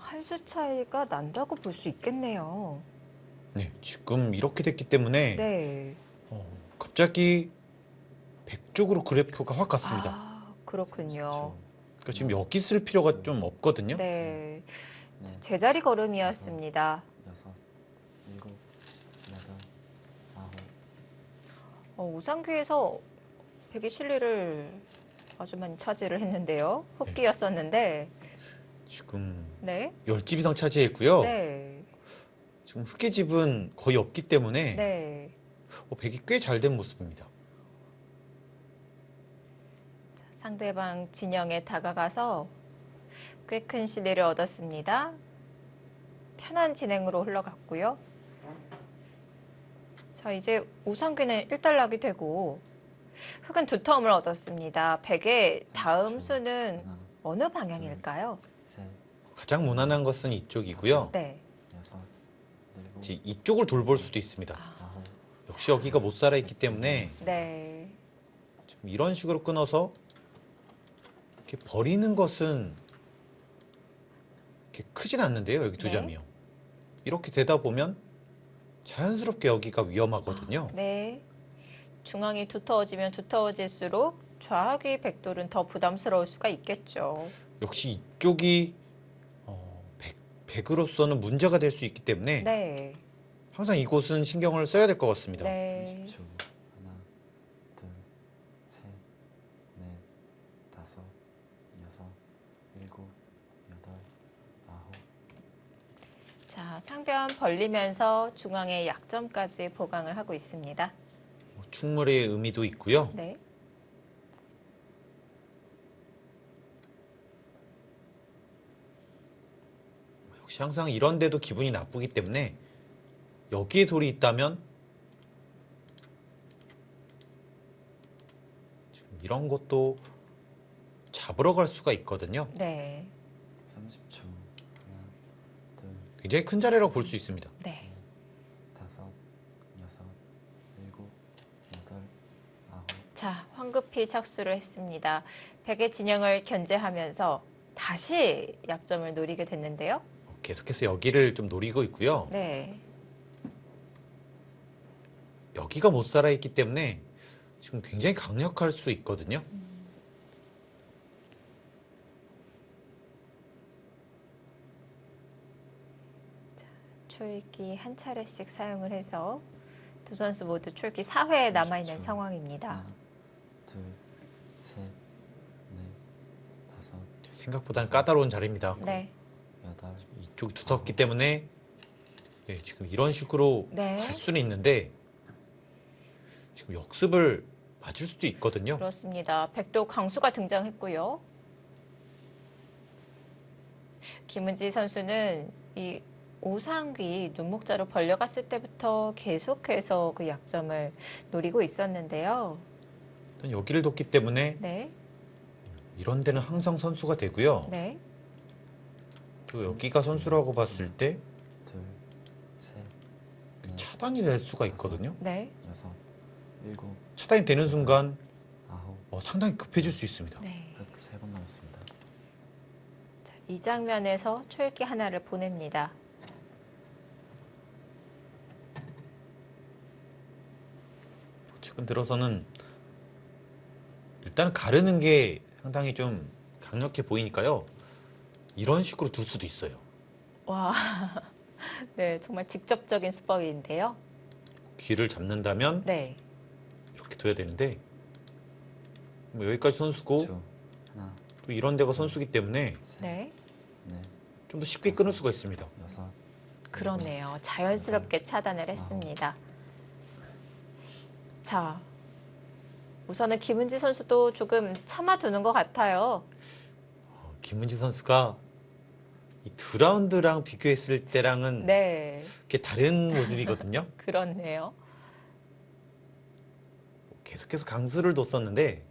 한 수 차이가 난다고 볼 수 있겠네요. 네, 지금 이렇게 됐기 때문에 네. 갑자기 100쪽으로 그래프가 확 갔습니다. 그렇군요. 그러니까 지금 여기 쓸 필요가 좀 없거든요. 네. 넷, 제자리 걸음이었습니다. 여섯, 일곱, 여덟, 아홉. 우상귀에서 백의 실리를 아주 많이 차지를 했는데요. 흑기였었는데. 지금 네. 10집 이상 차지했고요. 네. 지금 흑의 집은 거의 없기 때문에 네. 백이 꽤 잘 된 모습입니다. 상대방 진영에 다가가서 꽤 큰 실리를 얻었습니다. 편한 진행으로 흘러갔고요. 자, 이제 우상귀는 1단락이 되고 흑은 두 텀을 얻었습니다. 백의 다음 수는 하나, 어느 방향일까요? 셋, 가장 무난한 것은 이쪽이고요. 네. 여섯, 일곱, 이제 이쪽을 돌볼 수도 있습니다. 아홉. 역시 여기가 못 살아있기 때문에 네. 지금 이런 식으로 끊어서 이렇게 버리는 것은 이렇게 크진 않는데요. 여기 두 네. 점이요. 이렇게 되다 보면 자연스럽게 여기가 위험하거든요. 네. 중앙이 두터워지면 두터워질수록 좌하귀 백돌은 더 부담스러울 수가 있겠죠. 역시 이쪽이 백으로서는 문제가 될 수 있기 때문에 네. 항상 이곳은 신경을 써야 될 것 같습니다. 네. 20초. 하나, 둘, 셋, 넷, 다섯, 여섯, 일곱, 여덟, 아홉. 자, 상변 벌리면서 중앙에 약점까지 보강을 하고 있습니다. 충물의 의미도 있고요. 네. 역시 항상 이런 데도 기분이 나쁘기 때문에 여기에 돌이 있다면 지금 이런 것도 잡으러 갈 수가 있거든요. 네. 30초. 하나, 둘, 굉장히 큰 자리라고 볼 수 있습니다. 네. 다섯, 여섯, 일곱, 여덟, 아홉. 자, 황급히 착수를 했습니다. 백의 진영을 견제하면서 다시 약점을 노리게 됐는데요. 계속해서 여기를 좀 노리고 있고요. 네. 여기가 못 살아있기 때문에 지금 굉장히 강력할 수 있거든요. 초읽기 한 차례씩 사용을 해서 두 선수 모두 초읽기 4회 남아있는 상황입니다. 하나, 둘, 셋, 넷, 다섯, 생각보다는 까다로운 자리입니다. 네. 여덟, 이쪽이 두텁기 때문에 지금 이런 식으로 네. 갈 수는 있는데 지금 역습을 맞을 수도 있거든요. 그렇습니다. 백도 강수가 등장했고요. 김은지 선수는 이 오상귀 눈목자로 벌려갔을 때부터 계속해서 그 약점을 노리고 있었는데요. 일단 여기를 뒀기 때문에 네. 이런 데는 항상 선수가 되고요. 네. 또 여기가 선수라고 봤을 때 둘, 셋, 넷, 차단이 될 수가 있거든요. 네. 여섯, 일곱, 차단이 되는 순간 아홉. 상당히 급해질 수 있습니다. 네. 끝. 세 번 남았습니다. 자, 이 장면에서 초읽기 하나를 보냅니다. 최근 들어서는 일단 가르는 게 상당히 좀 강력해 보이니까요. 이런 식으로 둘 수도 있어요. 와. 네, 정말 직접적인 수법인데요. 귀를 잡는다면 네. 이렇게 둬야 되는데 뭐 여기까지 선수고 두, 하나, 또 이런 데가 선수기 때문에 셋, 네. 넷, 좀 더 쉽게 끊을 수가 있습니다. 여섯, 그러네요. 자연스럽게 차단을 했습니다. 자, 우선은 김은지 선수도 조금 참아두는 것 같아요. 김은지 선수가 이 두 라운드랑 비교했을 때랑은 네, 이렇게 다른 모습이거든요. 그렇네요. 계속해서 강수를 뒀었는데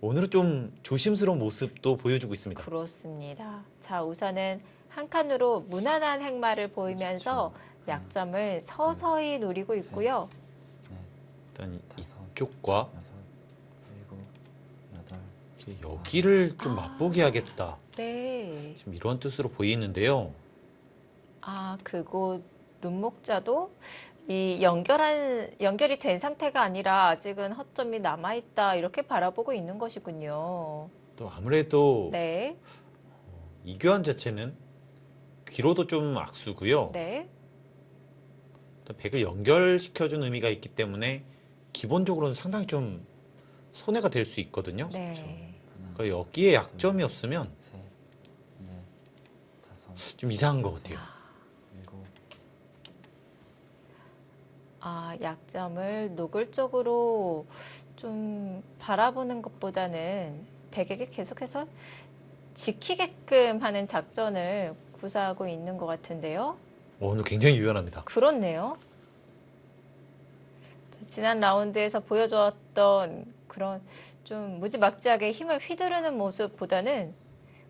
오늘은 좀 조심스러운 모습도 보여주고 있습니다. 그렇습니다. 자, 우선은 한 칸으로 무난한 행마를 보이면서 약점을 서서히 노리고 있고요. 일단 다섯, 이쪽과 여섯, 일곱, 여덟, 이렇게 여기를 좀 맛보게 하겠다. 네. 지금 이런 뜻으로 보이는데요. 아, 그곳 눈목자도 이 연결이 된 상태가 아니라 아직은 허점이 남아있다 이렇게 바라보고 있는 것이군요. 또 아무래도 네, 이 교환 자체는 귀로도 좀 악수고요. 네, 또 백을 연결시켜준 의미가 있기 때문에 기본적으로는 상당히 좀 손해가 될 수 있거든요. 네. 하나, 그러니까 여기에 약점이 없으면 셋, 넷, 다섯, 좀 이상한 것 같아요. 일곱, 아, 약점을 노골적으로 좀 바라보는 것보다는 백에게 계속해서 지키게끔 하는 작전을 구사하고 있는 것 같은데요. 오늘 굉장히 유연합니다. 그렇네요. 지난 라운드에서 보여주었던 그런 좀 무지막지하게 힘을 휘두르는 모습보다는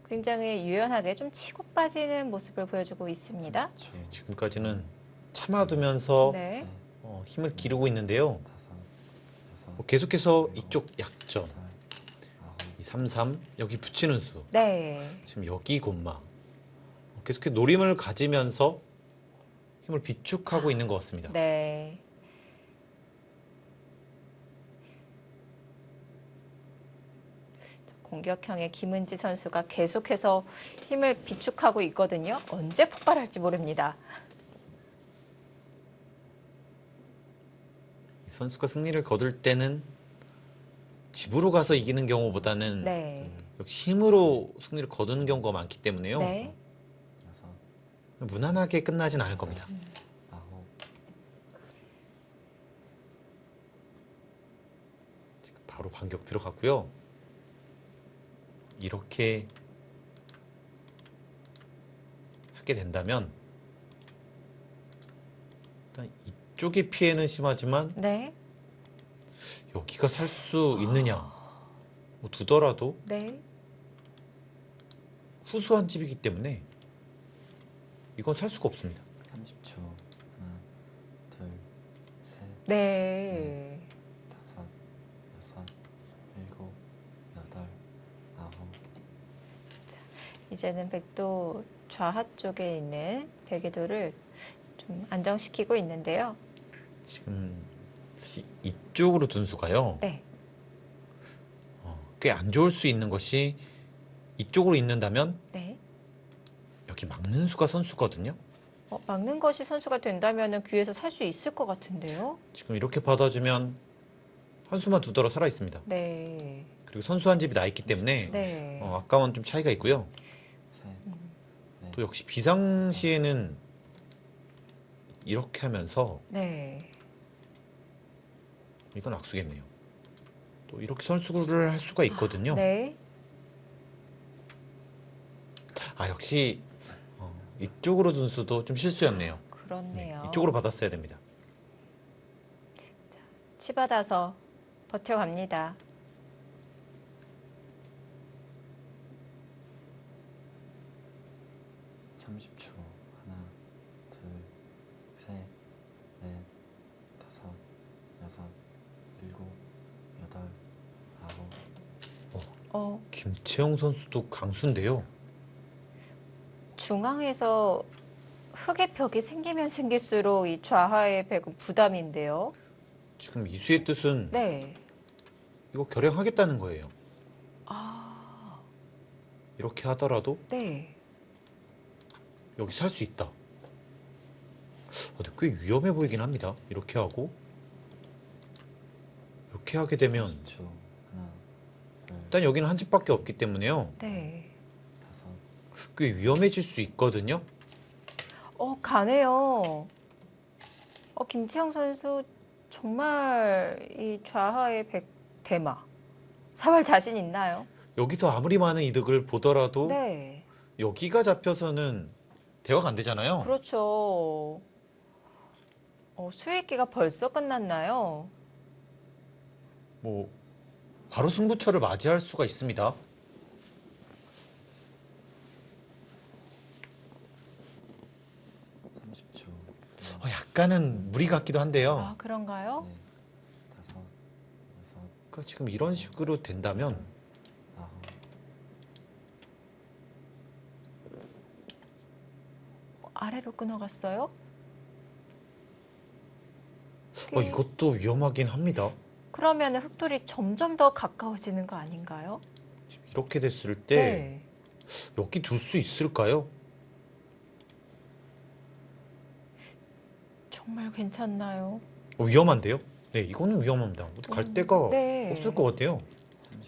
굉장히 유연하게 좀 치고 빠지는 모습을 보여주고 있습니다. 네, 지금까지는 참아두면서 네. 힘을 기르고 있는데요. 다섯, 여섯, 계속해서 이쪽 약점, 여덟, 아홉, 이 3, 3 여기 붙이는 수, 네. 지금 여기 곤마 계속해서 노림을 가지면서 힘을 비축하고 있는 것 같습니다. 네. 공격형의 김은지 선수가 계속해서 힘을 비축하고 있거든요. 언제 폭발할지 모릅니다. 이 선수가 승리를 거둘 때는 집으로 가서 이기는 경우보다는 네. 역시 힘으로 승리를 거두는 경우가 많기 때문에요. 네. 여섯, 무난하게 끝나진 않을 겁니다. 아홉, 지금 바로 반격 들어갔고요. 이렇게 하게 된다면 일단 이쪽의 피해는 심하지만 네. 여기가 살 수 있느냐 뭐 두더라도 네. 후수한 집이기 때문에 이건 살 수가 없습니다. 30초. 하나, 둘, 셋, 네. 다섯, 여섯, 일곱, 여덟, 아홉. 이제는 백도 좌하 쪽에 있는 대기도를 좀 안정시키고 있는데요. 지금 사실 이쪽으로 둔 수가요. 네. 꽤 안 좋을 수 있는 것이 이쪽으로 있는다면 네. 여기 막는 수가 선수거든요. 막는 것이 선수가 된다면 귀에서 살 수 있을 것 같은데요. 지금 이렇게 받아주면 한 수만 두더러 살아 있습니다. 네. 그리고 선수 한 집이 나 있기 때문에 네. 아까와는 좀 차이가 있고요. 셋, 또 역시 비상시에는 이렇게 하면서 네. 이건 악수겠네요. 또 이렇게 선수를 할 수가 있거든요. 네. 역시 이쪽으로 둔 수도 좀 실수였네요. 그렇네요. 이쪽으로 받았어야 됩니다. 치받아서 버텨갑니다. 삼십 초. 하나, 둘, 셋, 넷, 다섯, 여섯, 일곱, 여덟, 아홉. 김채영 선수도 강수인데요. 중앙에서 흙의 벽이 생기면 생길수록 이 좌하의 백은 부담인데요. 지금 이수의 뜻은 네. 이거 결행하겠다는 거예요. 아, 이렇게 하더라도 네. 여기 살 수 있다. 근데 꽤 위험해 보이긴 합니다. 이렇게 하고 이렇게 하게 되면 30초. 하나, 둘, 일단 여기는 한 집밖에 없기 때문에요. 네. 다섯, 꽤 위험해질 수 있거든요. 가네요. 김채영 선수 정말 이 좌하의 백 대마. 사활 자신 있나요? 여기서 아무리 많은 이득을 보더라도 네. 여기가 잡혀서는 대화가 안 되잖아요. 그렇죠. 수익기가 벌써 끝났나요? 뭐 바로 승부처를 맞이할 수가 있습니다. 삼십 초. 약간은 무리 같기도 한데요. 아, 그런가요? 네, 다섯, 여섯, 그러니까 지금 이런 식으로 된다면 아홉. 아래로 끊어갔어요? 이것도 위험하긴 합니다. 그러면 흑돌이 점점 더 가까워지는 거 아닌가요? 지금 이렇게 됐을 때 네. 여기 둘 수 있을까요? 정말 괜찮나요? 위험한데요? 네, 이거는 위험합니다. 어디 갈 데가 네. 없을 것 같아요.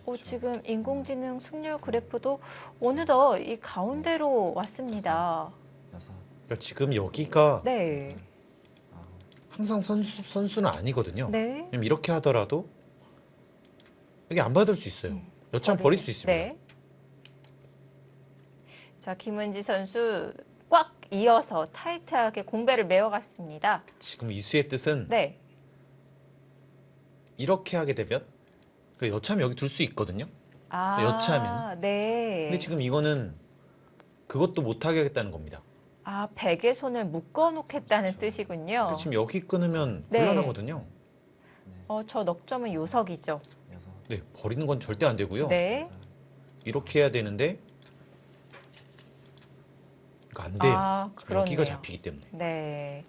30초. 지금 인공지능 승률 그래프도 어느덧 이 가운데로 왔습니다. 여섯, 그러니까 지금 여기가 네. 아홉. 항상 선수는 아니거든요. 네. 왜냐면 이렇게 하더라도 여기 안 받을 수 있어요. 여차하면 버릴 수 있습니다. 네. 자, 김은지 선수 꽉 이어서 타이트하게 공배를 메워갔습니다. 지금 이수의 뜻은 네. 이렇게 하게 되면 여차하면 여기 둘 수 있거든요. 여차하면. 네. 근데 지금 이거는 그것도 못하게 하겠다는 겁니다. 백의 손을 묶어놓겠다는 뜻이군요. 그러니까 지금 여기 끊으면 네. 곤란하거든요. 저 넉점은 요석이죠. 여섯, 네, 버리는 건 절대 안 되고요. 네. 이렇게 해야 되는데 이거 안 돼요. 그러네요. 여기가 잡히기 때문에. 네.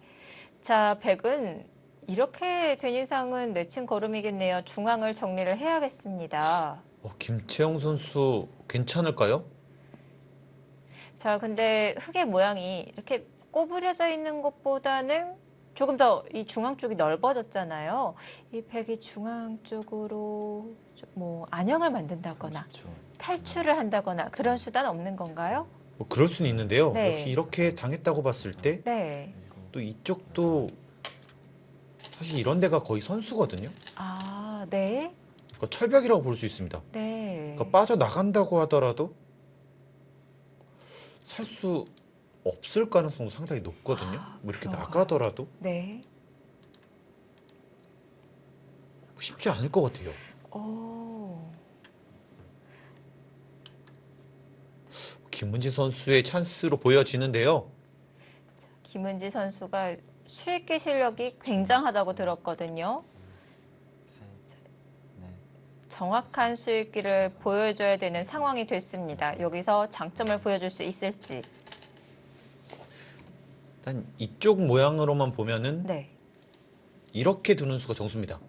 자, 백은 이렇게 된 이상은 내친 걸음이겠네요. 중앙을 정리를 해야겠습니다. 김채영 선수 괜찮을까요? 자, 근데 흙의 모양이 이렇게 꼬부려져 있는 것보다는 조금 더 이 중앙 쪽이 넓어졌잖아요. 이 백이 중앙 쪽으로 뭐 안형을 만든다거나 30초. 탈출을 한다거나 그런 수단 없는 건가요? 뭐 그럴 수는 있는데요. 네. 역시 이렇게 당했다고 봤을 때 네. 또 이쪽도 사실 이런 데가 거의 선수거든요. 아, 네. 그러니까 철벽이라고 볼 수 있습니다. 네. 그러니까 빠져나간다고 하더라도 살 수 없을 가능성도 상당히 높거든요. 아, 뭐 이렇게 그런가요? 나가더라도 네. 쉽지 않을 것 같아요. 오. 김문지 선수의 찬스로 보여지는데요. 김은지 선수가 수익기 실력이 굉장하다고 들었거든요. 셋, 넷, 정확한 수익기를 보여줘야 되는 상황이 됐습니다. 여기서 장점을 보여줄 수 있을지. 일단 이쪽 모양으로만 보면은 네. 이렇게 두는 수가 정수입니다.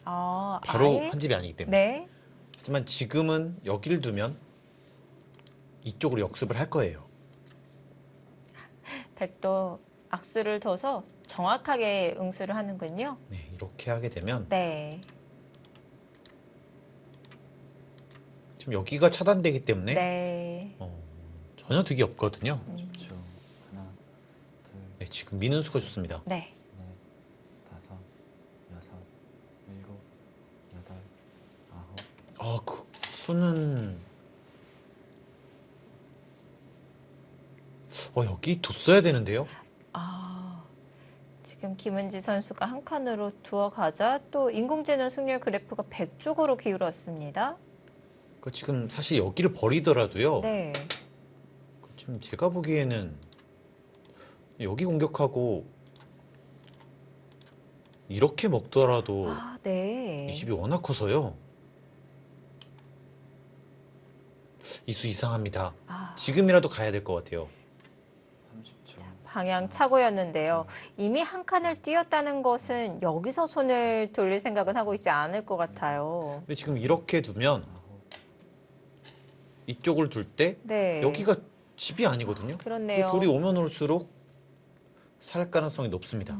아, 바로 아예? 한 집이 아니기 때문에. 네. 하지만 지금은 여기를 두면 이쪽으로 역습을 할 거예요. 백도 악수를 둬서 정확하게 응수를 하는군요. 네, 이렇게 하게 되면 네. 지금 여기가 차단되기 때문에 네. 전혀 득이 없거든요. 10초. 하나, 둘, 네, 지금 미는 수가 좋습니다. 네. 넷, 다섯, 여섯, 일곱, 여덟, 아홉. 그 수는 여기 뒀어야 되는데요. 아, 지금 김은지 선수가 한 칸으로 두어가자 또 인공지능 승률 그래프가 100쪽으로 기울었습니다. 지금 사실 여기를 버리더라도요. 네. 지금 제가 보기에는 여기 공격하고 이렇게 먹더라도 아, 네. 이 집이 워낙 커서요. 이 수 이상합니다. 아, 지금이라도 가야 될 것 같아요. 30초. 방향 차고였는데요. 이미 한 칸을 뛰었다는 것은 여기서 손을 돌릴 생각은 하고 있지 않을 것 같아요. 근데 지금 이렇게 두면 아홉. 이쪽을 둘 때 네. 여기가 집이 아니거든요. 그렇네요. 그 돌이 오면 올수록 살 가능성이 높습니다.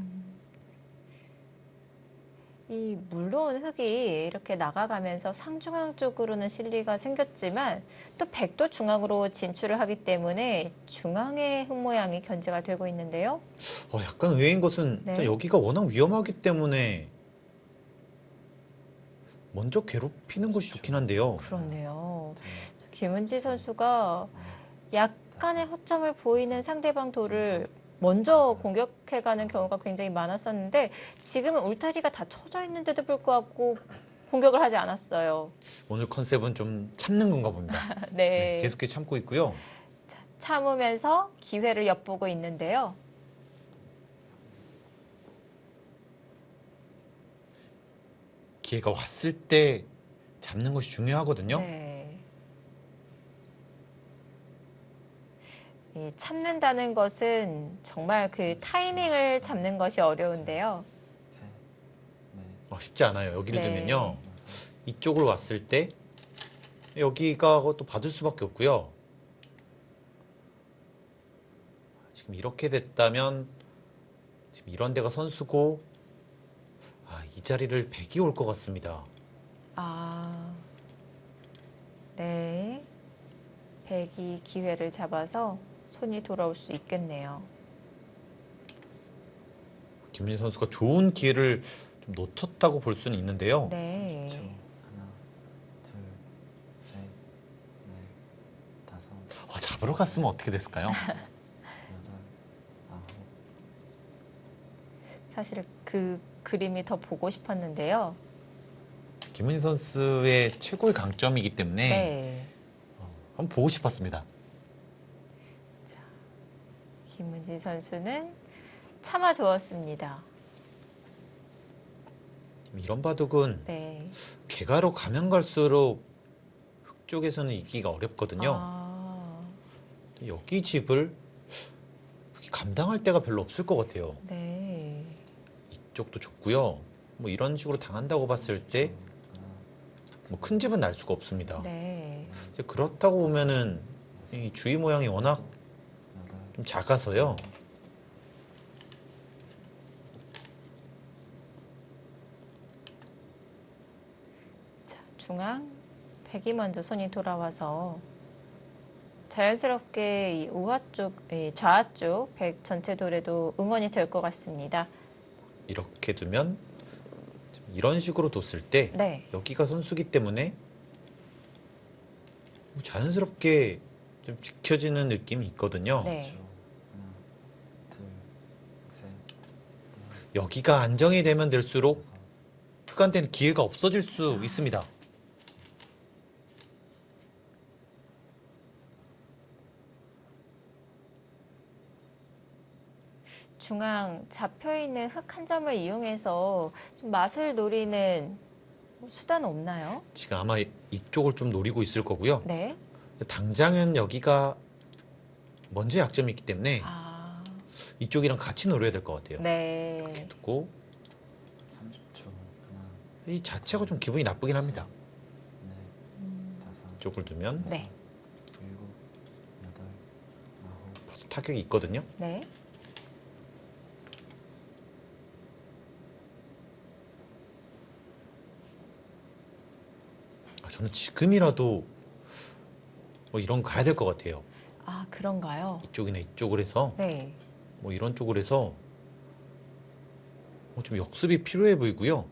물론 흙이 이렇게 나가가면서 상중앙 쪽으로는 실리가 생겼지만 또 백도 중앙으로 진출을 하기 때문에 중앙의 흙 모양이 견제가 되고 있는데요. 약간 의외인 것은 네. 일단 여기가 워낙 위험하기 때문에 먼저 괴롭히는 것이 좋긴 한데요. 그렇네요. 둘, 김은지 선수가 넷, 약간의 허점을 보이는 상대방 돌을 먼저 공격해가는 경우가 굉장히 많았었는데 지금은 울타리가 다 쳐져 있는데도 불구하고 공격을 하지 않았어요. 오늘 컨셉은 좀 참는 건가 봅니다. 네. 계속해서 참고 있고요. 참으면서 기회를 엿보고 있는데요. 기회가 왔을 때 잡는 것이 중요하거든요. 네. 참는다는 것은 정말 그 타이밍을 잡는 것이 어려운데요. 셋, 넷, 쉽지 않아요. 여기를 네. 두면요. 여섯, 이쪽으로 왔을 때 여기가 또 받을 수밖에 없고요. 지금 이렇게 됐다면 지금 이런 데가 선수고 이 자리를 백이 올 것 같습니다. 아, 네. 백이 기회를 잡아서 손이 돌아올 수 있겠네요. 김민희 선수가 좋은 기회를 좀 놓쳤다고 볼 수는 있는데요. 네. 30초. 하나, 둘, 셋, 넷, 다섯, 잡으러 갔으면 어떻게 됐을까요? 여덟, 아홉. 사실 그 그림이 더 보고 싶었는데요. 김민희 선수의 최고의 강점이기 때문에 네. 한번 보고 싶었습니다. 김은지 선수는 참아두었습니다. 이런 바둑은 네. 개가로 가면 갈수록 흙 쪽에서는 이기기가 어렵거든요. 아, 여기 집을 감당할 데가 별로 없을 것 같아요. 네. 이쪽도 좁고요. 뭐 이런 식으로 당한다고 봤을 때 뭐 큰 집은 날 수가 없습니다. 네. 이제 그렇다고 보면은 이 주위 모양이 워낙 여덟, 좀 작아서요. 자, 중앙 백이 먼저 손이 돌아와서 자연스럽게 이 우하 쪽, 좌하 쪽 백 전체 돌에도 응원이 될 것 같습니다. 이렇게 두면 이런 식으로 뒀을 때 네. 여기가 선수기 때문에 뭐 자연스럽게 좀 지켜지는 느낌이 있거든요. 네. 하나, 둘, 셋, 여기가 안정이 되면 될수록 다섯. 흑한테는 기회가 없어질 수 있습니다. 중앙 잡혀 있는 흙 한 점을 이용해서 좀 맛을 노리는 수단 없나요? 지금 아마 이쪽을 좀 노리고 있을 거고요. 네. 당장은 여기가 먼저 약점이 있기 때문에 아, 이쪽이랑 같이 노려야 될 것 같아요. 네. 두고 30초. 하나, 이 자체가 좀 기분이 나쁘긴 합니다. 넷, 다섯, 이쪽을 두면 네. 일곱, 여덟, 아홉. 타격이 있거든요. 네. 저는 지금이라도 뭐 이런 거 가야 될 것 같아요. 아, 그런가요? 이쪽이나 이쪽을 해서 네. 뭐 이런 쪽을 해서 좀 역습이 필요해 보이고요.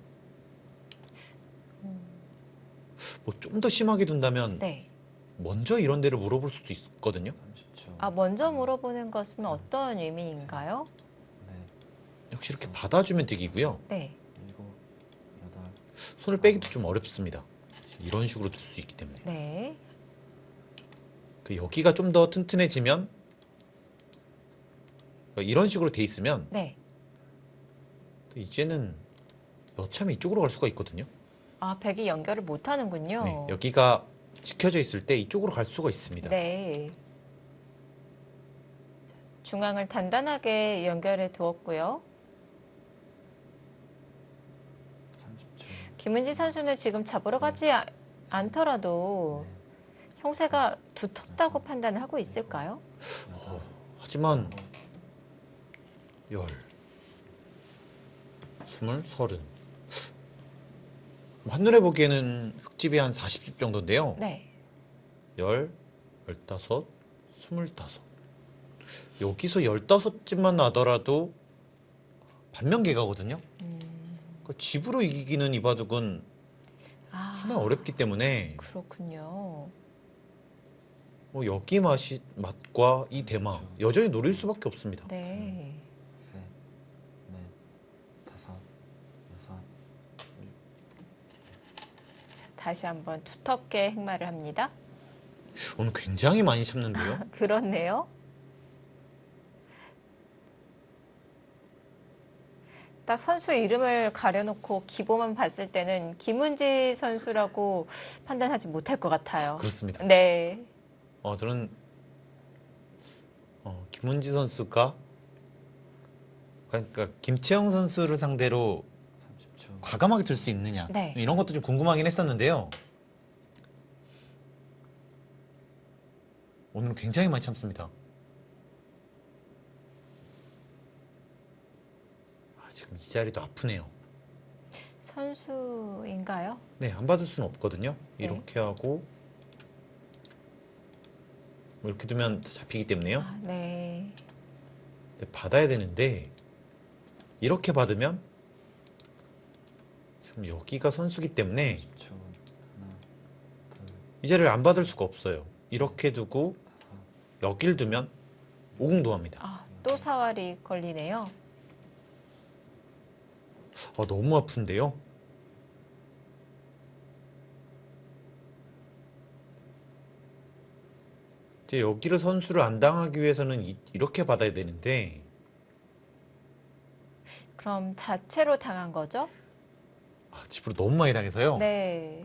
뭐 좀 더 심하게 둔다면 네. 먼저 이런 데를 물어볼 수도 있거든요. 30초. 아, 먼저 물어보는 것은 어떤 의미인가요? 넷, 역시 이렇게 받아주면 득이고요. 네. 일곱, 여덟, 손을 빼기도 좀 어렵습니다. 이런 식으로 둘 수 있기 때문에. 네. 그 여기가 좀 더 튼튼해지면 이런 식으로 돼 있으면 네. 이제는 여차하면 이쪽으로 갈 수가 있거든요. 아, 백이 연결을 못 하는군요. 네, 여기가 지켜져 있을 때 이쪽으로 갈 수가 있습니다. 네. 자, 중앙을 단단하게 연결해 두었고요. 30초. 김은지 선수는 지금 잡으러 가지 않더라도 형세가 두텁다고 판단하고 있을까요? 하지만 10, 20, 30 한눈에 보기에는 흙집이 한 40집 정도인데요. 네. 10, 15, 25 여기서 15집만 나더라도 반면개가거든요. 그러니까 집으로 이기기는 이 바둑은 아, 하나 어렵기 때문에 그렇군요. 뭐 여기 맛과 이 대마 여전히 노릴 수밖에 없습니다. 네. 셋, 넷, 다섯, 여섯, 다시 한번 두텁게 행마를 합니다. 오늘 굉장히 많이 참는데요. 그렇네요. 딱 선수 이름을 가려놓고 기보만 봤을 때는 김은지 선수라고 판단하지 못할 것 같아요. 그렇습니다. 네. 저는 김은지 선수가 그러니까 김채영 선수를 상대로 30초. 과감하게 들 수 있느냐 네. 이런 것도 좀 궁금하긴 했었는데요. 오늘은 굉장히 많이 참습니다. 지금 이 자리도 아프네요. 선수인가요? 네, 안 받을 수는 없거든요. 이렇게 하고 뭐 이렇게 두면 더 잡히기 때문에요. 아, 네. 근데 받아야 되는데 이렇게 받으면 지금 여기가 선수기 때문에 10초. 하나, 둘, 이 자리를 안 받을 수가 없어요. 이렇게 두고 다섯, 여길 두면 오공도합니다. 아, 또 사활이 걸리네요. 너무 아픈데요. 이제 여기를 선수를 안 당하기 위해서는 이렇게 받아야 되는데 그럼 자체로 당한 거죠? 집으로 너무 많이 당해서요. 네.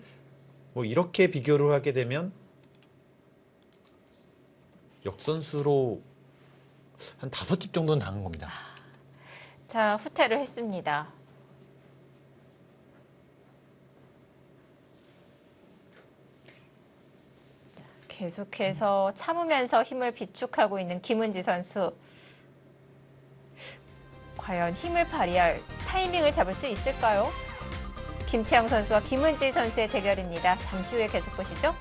뭐 이렇게 비교를 하게 되면 역선수로 한 5집 정도는 당한 겁니다. 자, 후퇴를 했습니다. 자, 계속해서 참으면서 힘을 비축하고 있는 김은지 선수. 과연 힘을 발휘할 타이밍을 잡을 수 있을까요? 김채영 선수와 김은지 선수의 대결입니다. 잠시 후에 계속 보시죠.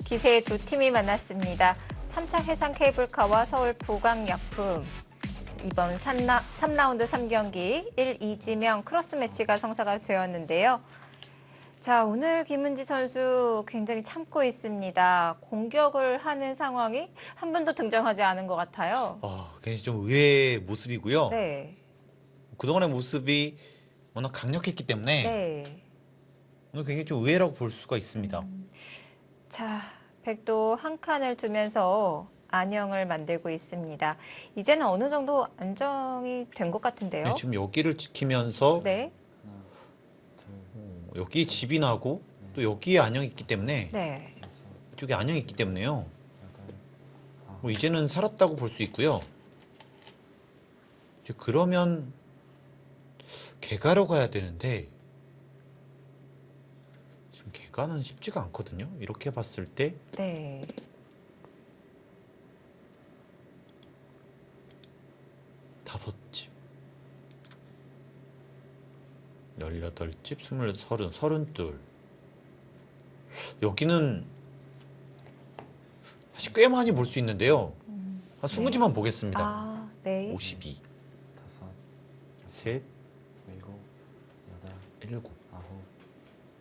기세의 두 팀이 만났습니다. 3차 해상 케이블카와 서울 부광약품. 이번 3라운드 3경기 1, 2지명 크로스 매치가 성사가 되었는데요. 자, 오늘 김은지 선수 굉장히 참고 있습니다. 공격을 하는 상황이 한 번도 등장하지 않은 것 같아요. 굉장히 좀 의외의 모습이고요. 네. 그동안의 모습이 워낙 강력했기 때문에 네. 오늘 굉장히 좀 의외라고 볼 수가 있습니다. 자, 백도 한 칸을 두면서 안영을 만들고 있습니다. 이제는 어느 정도 안정이 된 것 같은데요. 네, 지금 여기를 지키면서 네. 하나, 둘, 여기 집이 나고 또 여기에 안영이 있기 때문에 네. 여섯, 이쪽에 안영이 있기 때문에요. 여덟, 아홉, 뭐 이제는 살았다고 볼 수 있고요. 이제 그러면 개가로 가야 되는데 지금 개가는 쉽지가 않거든요. 이렇게 봤을 때 네. 다섯 집, 18집, 32, 여기는 사실 꽤 많이 볼 수 있는데요. 한 20집만 보겠습니다. 아, 네. 52, 다섯, 셋, 일곱, 여덟, 7, 아홉,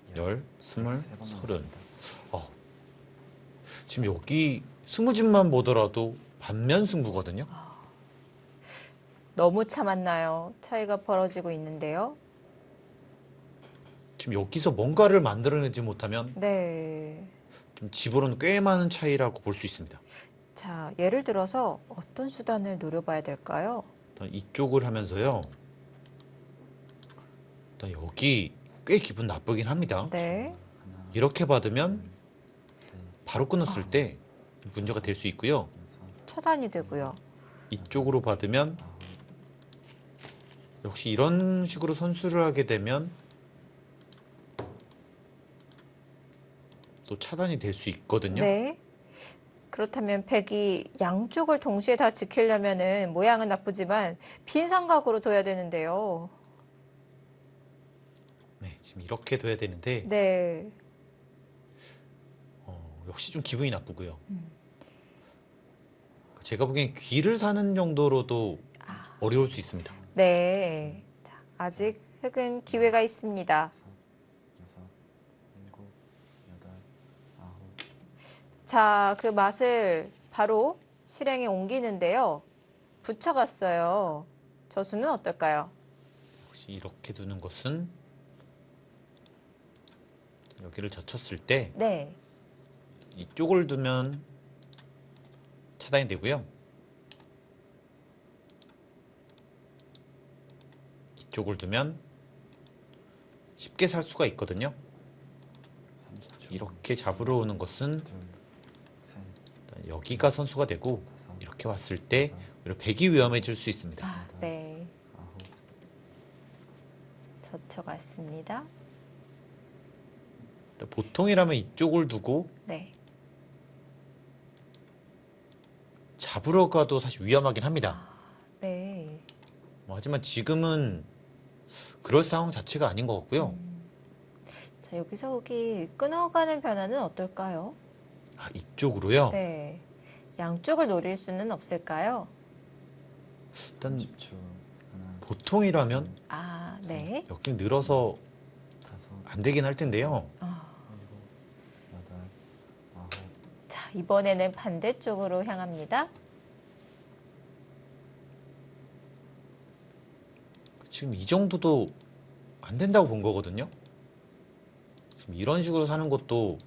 10, 20, 세 번 30. 남았습니다. 지금 여기 20집만 보더라도 반면 승부거든요. 너무 참았나요? 차이가 벌어지고 있는데요. 지금 여기서 뭔가를 만들어내지 못하면 네. 좀 집으로는 꽤 많은 차이라고 볼 수 있습니다. 자, 예를 들어서 어떤 수단을 노려봐야 될까요? 일단 이쪽을 하면서요. 일단 여기 꽤 기분 나쁘긴 합니다. 네. 하나, 이렇게 받으면 셋, 바로 끊었을 때 문제가 될 수 있고요. 여섯, 차단이 되고요. 이쪽으로 받으면 아홉, 역시 이런 식으로 선수를 하게 되면 또 차단이 될 수 있거든요. 네. 그렇다면 백이 양쪽을 동시에 다 지키려면은 모양은 나쁘지만 빈 삼각으로 둬야 되는데요. 네, 지금 이렇게 둬야 되는데 네. 역시 좀 기분이 나쁘고요. 제가 보기엔 귀를 사는 정도로도 어려울 수 있습니다. 네. 자, 아직 흑은 기회가 있습니다. 다섯, 여섯, 일곱, 여덟, 아홉, 자, 그 맛을 바로 실행에 옮기는데요. 붙여갔어요. 저수는 어떨까요? 혹시 이렇게 두는 것은 여기를 젖혔을 때 네. 이쪽을 두면 차단이 되고요. 이쪽을 두면 쉽게 살 수가 있거든요. 30초. 이렇게 잡으러 오는 것은 둘, 셋, 일단 여기가 선수가 되고 다섯, 이렇게 왔을 때 오히려 백이 위험해질 수 있습니다. 아, 네. 아홉, 젖혀갔습니다. 일단 보통이라면 이쪽을 두고 네. 잡으러 가도 사실 위험하긴 합니다. 네. 하지만 지금은 그럴 상황 자체가 아닌 것 같고요. 자, 여기서 여기 끊어가는 변화는 어떨까요? 이쪽으로요. 네. 양쪽을 노릴 수는 없을까요? 일단 30초. 하나, 보통이라면 아, 네. 여기 늘어서 다섯, 안 되긴 할 텐데요. 일곱, 여덟, 아홉, 자, 이번에는 반대쪽으로 향합니다. 지금 이 정도도 안 된다고 본 거거든요. 지금 이런 식으로 사는 것도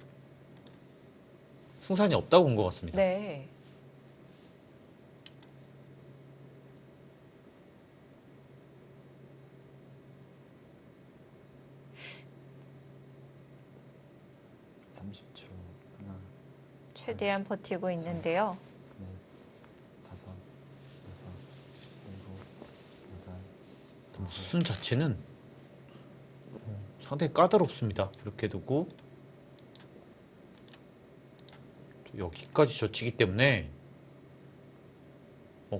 승산이 없다고 본 것 같습니다. 네. 하나, 최대한 버티고 있는데요. 넷, 다섯, 여섯, 일곱, 여덟, 수순 자체는 상당히 까다롭습니다. 이렇게 두고 또 여기까지 젖히기 때문에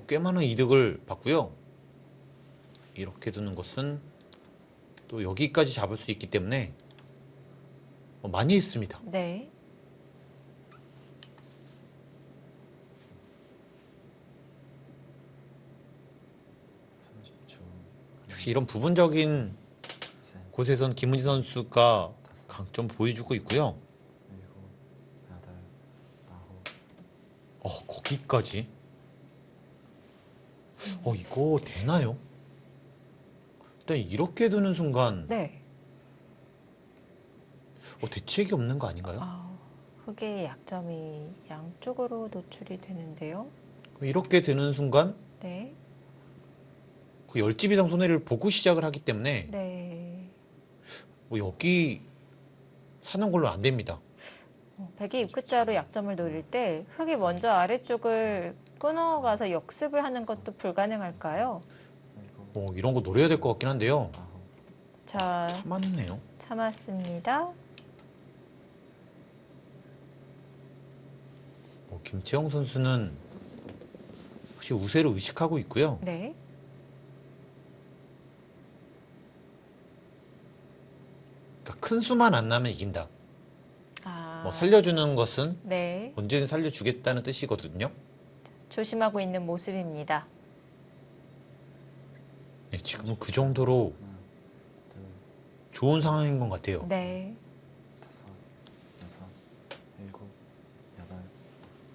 꽤 많은 이득을 받고요. 이렇게 두는 것은 또 여기까지 잡을 수 있기 때문에 많이 했습니다. 네. 역시 이런 부분적인 셋, 곳에선 김은지 선수가 강점 보여주고 있고요. 일곱, 여덟, 아홉. 거기까지. 이거 되나요? 일단 이렇게 두는 순간 네. 대책이 없는 거 아닌가요? 흑의 약점이 양쪽으로 노출이 되는데요. 이렇게 되는 순간 네. 그 10집 이상 손해를 보고 시작을 하기 때문에 네. 여기 사는 걸로 안 됩니다. 백이 입구자로 약점을 노릴 때 흑이 먼저 아래쪽을 끊어가서 역습을 하는 것도 불가능할까요? 일곱, 이런 거 노려야 될 것 같긴 한데요. 아홉. 자, 맞네요. 참았습니다. 김채영 선수는 혹시 우세를 의식하고 있고요. 네. 그러니까 큰 수만 안 나면 이긴다. 아, 살려주는 것은 네. 언제든 살려주겠다는 뜻이거든요. 조심하고 있는 모습입니다. 네, 지금은 그 정도로 하나, 둘, 좋은 상황인 것 같아요. 네. 다섯, 여섯, 일곱, 여덟,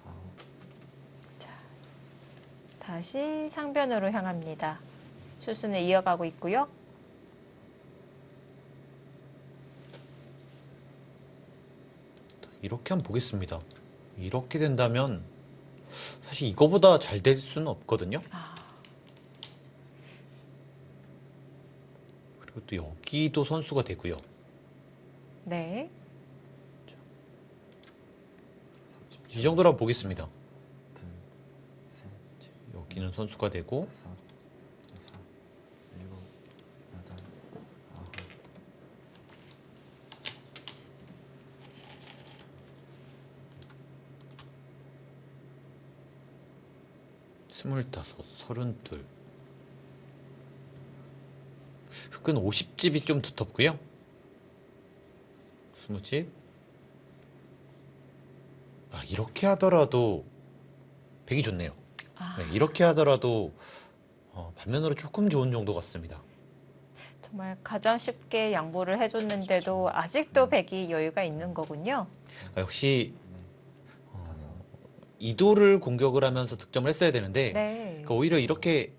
아홉. 다시 상변으로 향합니다. 수순을 이어가고 있고요. 이렇게 한번 보겠습니다. 이렇게 된다면 사실 이거보다 잘 될 수는 없거든요. 그리고 또 여기도 선수가 되고요. 네. 이 정도로 한번 보겠습니다. 둘, 셋, 여기는 선수가 되고 다섯, 여섯, 일곱, 여덟, 아홉. 25, 32. 흑은 50집이 좀 두텁고요. 20집. 이렇게 하더라도 백이 좋네요. 네, 이렇게 하더라도 반면으로 조금 좋은 정도 같습니다. 정말 가장 쉽게 양보를 해줬는데도 아직도 백이 여유가 있는 거군요. 역시 다섯, 이도를 공격을 하면서 득점을 했어야 되는데 네. 그러니까 오히려 이렇게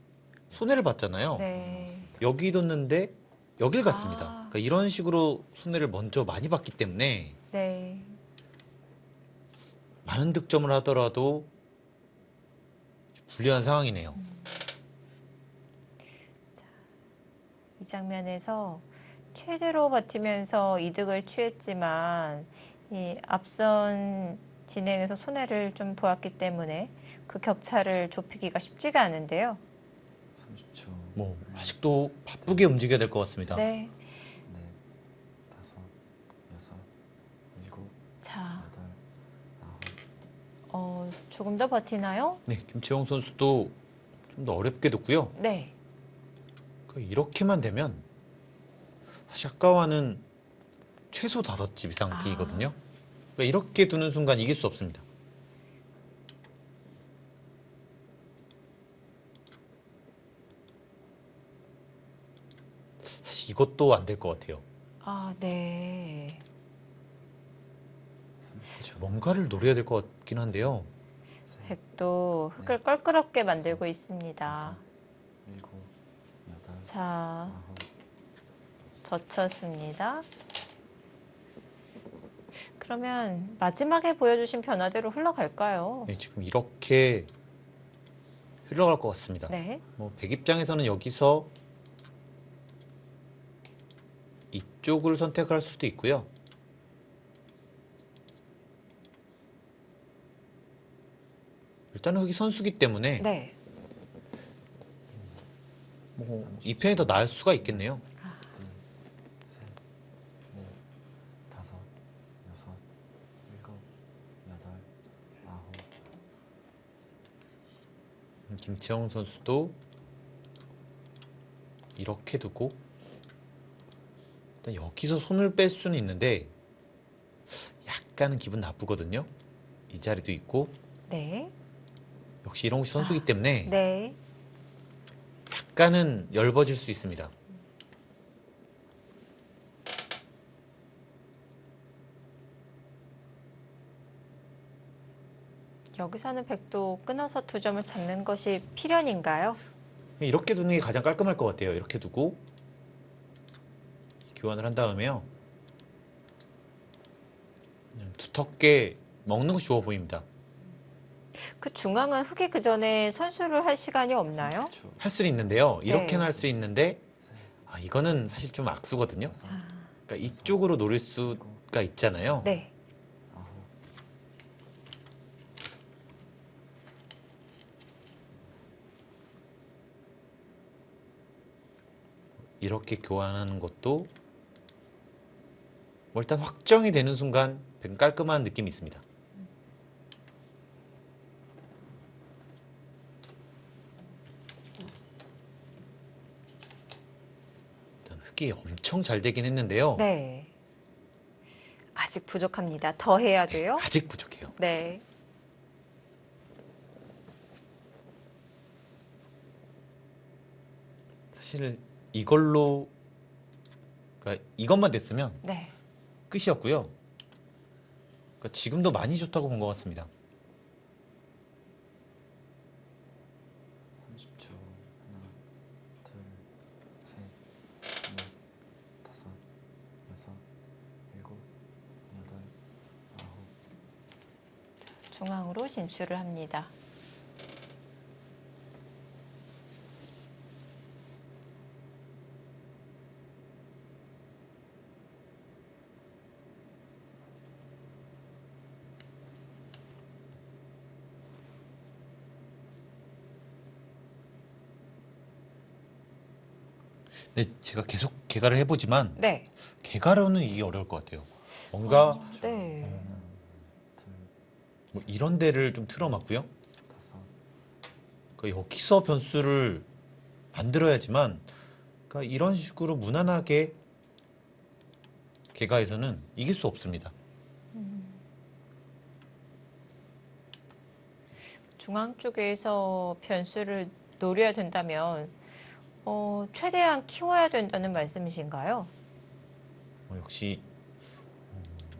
손해를 봤잖아요. 네. 여기 뒀는데 여길 갔습니다. 아. 그러니까 이런 식으로 손해를 먼저 많이 봤기 때문에 네. 많은 득점을 하더라도 불리한 상황이네요. 이 장면에서 최대로 버티면서 이득을 취했지만 이 앞선 진행에서 손해를 좀 보았기 때문에 그 격차를 좁히기가 쉽지가 않은데요. 30초. 아직도 바쁘게 움직여야 될 것 같습니다. 네. 넷, 다섯, 여섯, 일곱, 자, 여덟, 아홉. 조금 더 버티나요? 네, 김채영 선수도 좀 더 어렵게 뒀고요. 네. 이렇게만 되면 사실 아까와는 최소 5집 이상 뛰거든요. 그러니까 이렇게 두는 순간 이길 수 없습니다. 사실 이것도 안 될 것 같아요. 아, 네. 뭔가를 노려야 될 것 같긴 한데요. 백도 흙을 껄끄럽게 만들고 있습니다. 일곱, 여덟, 자, 아홉. 젖혔습니다. 그러면 마지막에 보여주신 변화대로 흘러갈까요? 네, 지금 이렇게 흘러갈 것 같습니다. 네. 백 입장에서는 여기서 이쪽을 선택할 수도 있고요. 일단은 흑이 선수기 때문에 네. 이 편이 더 나을 수가 있겠네요. 둘, 셋, 넷, 다섯, 여섯, 일곱, 여덟, 아홉. 김채영 선수도 이렇게 두고 일단 여기서 손을 뺄 수는 있는데 약간은 기분 나쁘거든요. 이 자리도 있고 네. 역시 이런 곳이 선수기 때문에 네. 약간은 엷어질 수 있습니다. 여기서는 백도 끊어서 두 점을 잡는 것이 필연인가요? 이렇게 두는 게 가장 깔끔할 것 같아요. 이렇게 두고 교환을 한 다음에요. 두텁게 먹는 것이 좋아 보입니다. 그 중앙은 흑이 그 전에 선수를 할 시간이 없나요? 30초. 할 수는 있는데요. 이렇게는 네. 할 수 있는데 이거는 사실 좀 악수거든요. 그러니까 이쪽으로 노릴 수가 있잖아요. 네. 아홉. 이렇게 교환하는 것도 뭐 일단 확정이 되는 순간 깔끔한 느낌이 있습니다. 일단 흑이 엄청 잘 되긴 했는데요. 네. 아직 부족합니다. 더 해야 돼요? 아직 부족해요. 네. 사실 이걸로 그러니까 이것만 됐으면 네. 끝이었고요. 그러니까 지금도 많이 좋다고 본 것 같습니다. 30초. 하나, 둘, 셋, 넷, 다섯, 여섯, 일곱, 여덟, 아홉. 중앙으로 진출을 합니다. 근데 제가 계속 개가를 해보지만 네. 개가로는 이게 어려울 것 같아요. 뭔가 네. 하나, 둘, 뭐 이런 데를 좀 틀어막고요. 다섯, 그러니까 여기서 변수를 만들어야지만 그러니까 이런 식으로 무난하게 개가에서는 이길 수 없습니다. 중앙 쪽에서 변수를 노려야 된다면 최대한 키워야 된다는 말씀이신가요? 역시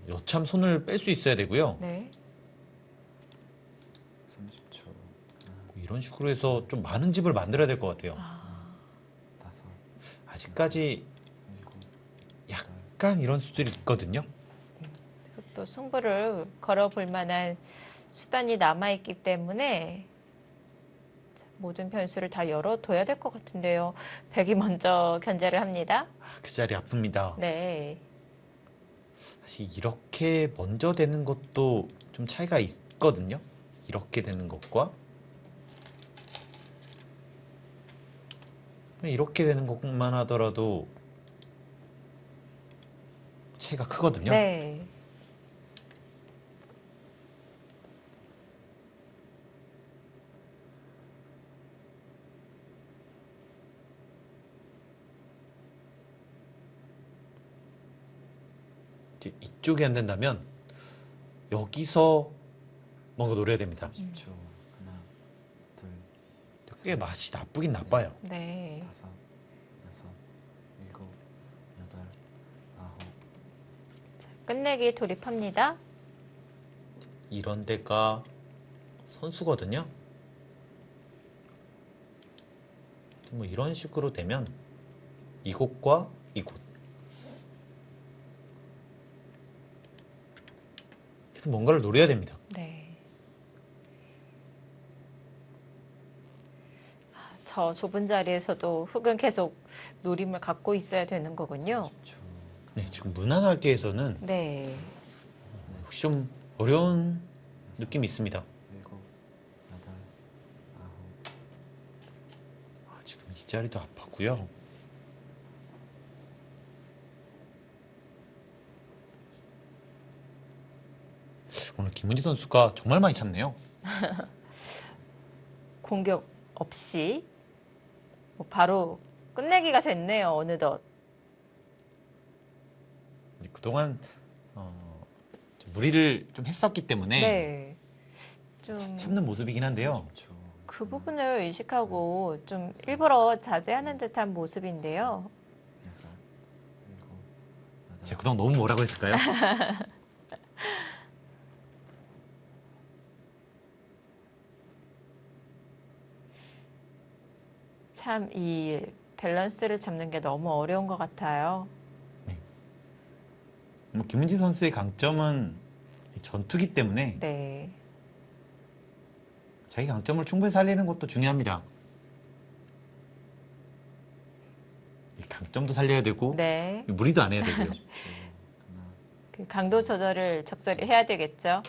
여참 손을 뺄 수 있어야 되고요. 네. 30초. 하나, 이런 식으로 해서 좀 많은 집을 만들어야 될 것 같아요. 다섯, 아직까지 일곱, 약간 이런 수들이 있거든요. 또 승부를 걸어볼 만한 수단이 남아있기 때문에 모든 변수를 다 열어둬야 될 것 같은데요. 백이 먼저 견제를 합니다. 그 자리 아픕니다. 네. 사실 이렇게 먼저 되는 것도 좀 차이가 있거든요. 이렇게 되는 것과 이렇게 되는 것만 하더라도 차이가 크거든요. 네. 이제 이쪽이 안 된다면 여기서 뭔가 노려야 됩니다. 30초. 하나, 둘, 꽤 맛이 나쁘긴 나빠요. 네. 다섯, 여섯, 일곱, 여덟, 아홉. 끝내기 돌입합니다. 이런 데가 선수거든요. 뭐 이런 식으로 되면 이곳과 이곳 계속 뭔가를 노려야 됩니다. 네. 저 좁은 자리에서도 흑은 계속 노림을 갖고 있어야 되는 거군요. 30초. 네, 지금 무난하게에서는 네. 혹시 좀 어려운 느낌이 있습니다. 일곱, 여덟, 아홉. 지금 이 자리도 아팠고요. 오늘 김은지 선수가 정말 많이 참네요. 공격 없이 바로 끝내기가 됐네요. 어느덧. 그동안 좀 무리를 좀 했었기 때문에 네. 좀 참는 모습이긴 한데요. 30초. 그 부분을 의식하고 좀 일부러 자제하는 듯한 모습인데요. 여섯, 일곱, 여덟. 제가 그동안 너무 뭐라고 했을까요? 참 이 밸런스를 잡는 게 너무 어려운 것 같아요. 뭐 김은지 선수의 강점은 이 전투기 때문에 네. 자기 강점을 충분히 살리는 것도 중요합니다. 이 강점도 살려야 되고 네. 무리도 안 해야 되고요. 하나, 그 강도 조절을 적절히 해야 되겠죠.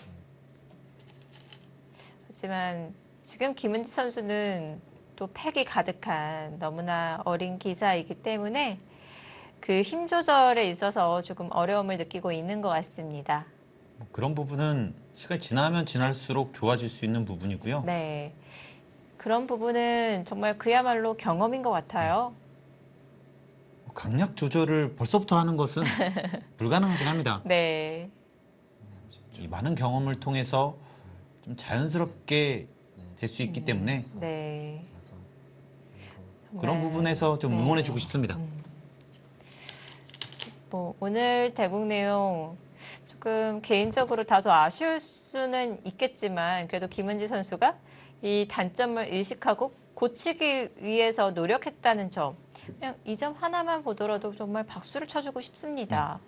하지만 지금 김은지 선수는 또 패기 가득한 너무나 어린 기사이기 때문에 그 힘 조절에 있어서 조금 어려움을 느끼고 있는 것 같습니다. 뭐 그런 부분은 시간이 지나면 지날수록 좋아질 수 있는 부분이고요. 네. 그런 부분은 정말 그야말로 경험인 것 같아요. 강약 조절을 벌써부터 하는 것은 불가능하긴 합니다. 네. 이 많은 경험을 통해서 좀 자연스럽게 될 수 있기 때문에 네. 여섯, 일곱, 그런 정말, 부분에서 좀 네. 응원해주고 싶습니다. 뭐 오늘 대국 내용 조금 개인적으로 다소 아쉬울 수는 있겠지만 그래도 김은지 선수가 이 단점을 의식하고 고치기 위해서 노력했다는 점, 그냥 이 점 하나만 보더라도 정말 박수를 쳐주고 싶습니다.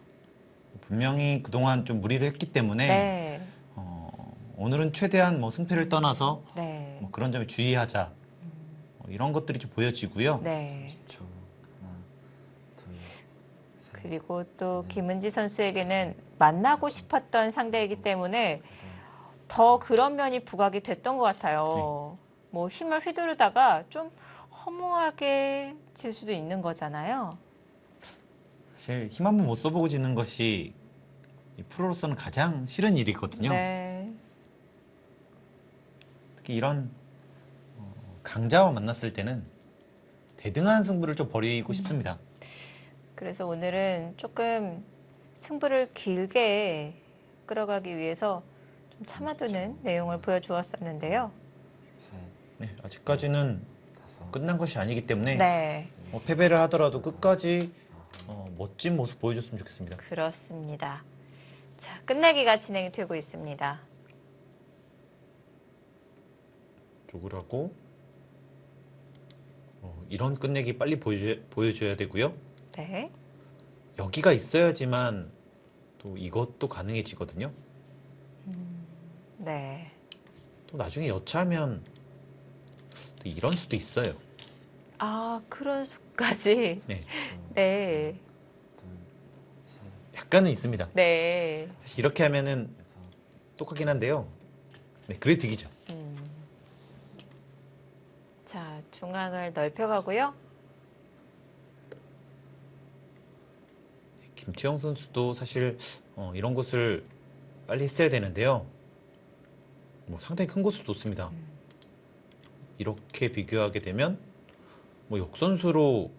분명히 그동안 좀 무리를 했기 때문에 네, 오늘은 최대한 뭐 승패를 떠나서 네, 뭐 그런 점에 주의하자 이런 것들이 좀 보여지고요. 네. 10초. 하나, 둘, 셋, 그리고 또 김은지 선수에게는 만나고 싶었던 상대이기 때문에 더 그런 면이 부각이 됐던 것 같아요. 뭐 힘을 휘두르다가 좀 허무하게 질 수도 있는 거잖아요. 사실 힘 한번 못 써보고 지는 것이 이 프로로서는 가장 싫은 일이거든요. 네, 특히 이런 강자와 만났을 때는 대등한 승부를 좀 벌이고 싶습니다. 그래서 오늘은 조금 승부를 길게 끌어가기 위해서 좀 참아두는 내용을 보여주었었는데요. 셋, 네, 아직까지는 다섯, 끝난 것이 아니기 때문에 네, 패배를 하더라도 끝까지 멋진 모습 보여줬으면 좋겠습니다. 그렇습니다. 자, 끝내기가 진행이 되고 있습니다. 쪽을 하고 이런 끝내기 빨리 보여줘야 되고요. 네, 여기가 있어야지만 또 이것도 가능해지거든요. 네, 또 나중에 여차하면 또 이런 수도 있어요. 아, 그런 수까지. 네, 네, 둘, 셋, 약간은 있습니다. 네. 사실 이렇게 하면은 여섯, 똑같긴 한데요. 네, 그래 득이죠. 자, 중앙을 넓혀가고요. 김태형 선수도 사실 이런 곳을 빨리 했어야 되는데요. 뭐 상당히 큰 곳을 뒀습니다. 이렇게 비교하게 되면 뭐 역선수로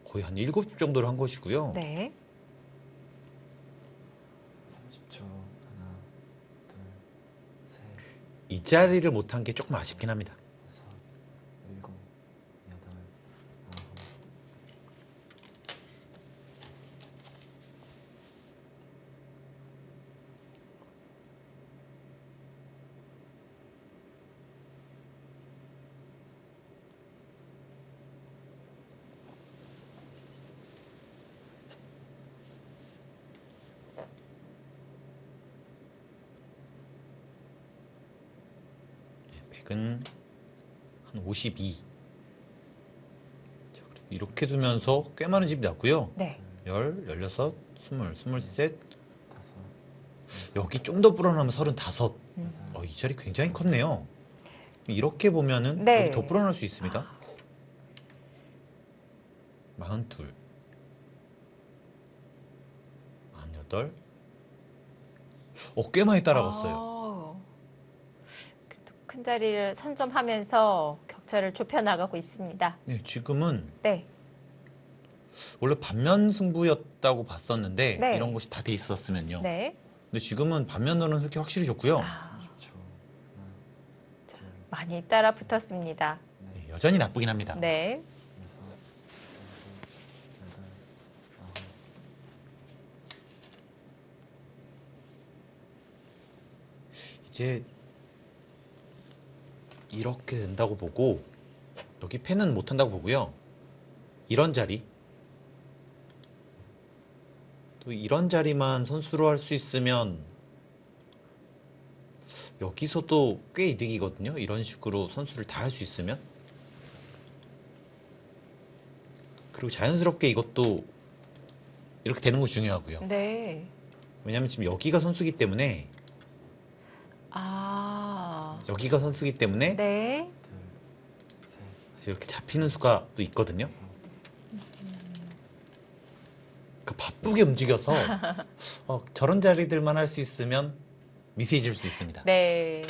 거의 한 7집 정도를 한 것이고요. 네, 30초. 하나, 둘, 셋, 이 자리를 못한 게 조금 아쉽긴 합니다. 여섯, 일곱, 여덟, 아홉, 백은 한 52. 자, 그리고 이렇게 두면서 꽤 많은 집이 났고요. 네. 10, 16, 20, 23. 다섯, 여기 좀 더 불어나면 35. 이 자리 굉장히 컸네요. 이렇게 보면은 네. 여기 더 불어날 수 있습니다. 42, 48. 꽤 많이 따라갔어요. 그래도 큰 자리를 선점하면서 격차를 좁혀나가고 있습니다. 네, 지금은 네, 원래 반면 승부였다고 봤었는데 네. 이런 것이 다 돼 있었으면요. 네. 근데 지금은 반면으로는 그렇게 확실히 좋고요. 30초. 하나, 많이 따라 붙었습니다. 네, 여전히 나쁘긴 합니다. 네, 여섯, 일곱, 여덟, 아홉, 이제 이렇게 된다고 보고 여기 패는 못한다고 보고요. 이런 자리, 또 이런 자리만 선수로 할 수 있으면 여기서도 꽤 이득이거든요. 이런 식으로 선수를 다 할 수 있으면. 그리고 자연스럽게 이것도 이렇게 되는 거 중요하고요. 네. 왜냐면 지금 여기가 선수기 때문에 아. 여기가 선수기 때문에 네. 둘, 셋, 사실 이렇게 잡히는 수가 또 있거든요. 다섯, 그러니까 바쁘게 움직여서 저런 자리들만 할 수 있으면 미세해질 수 있습니다. 네.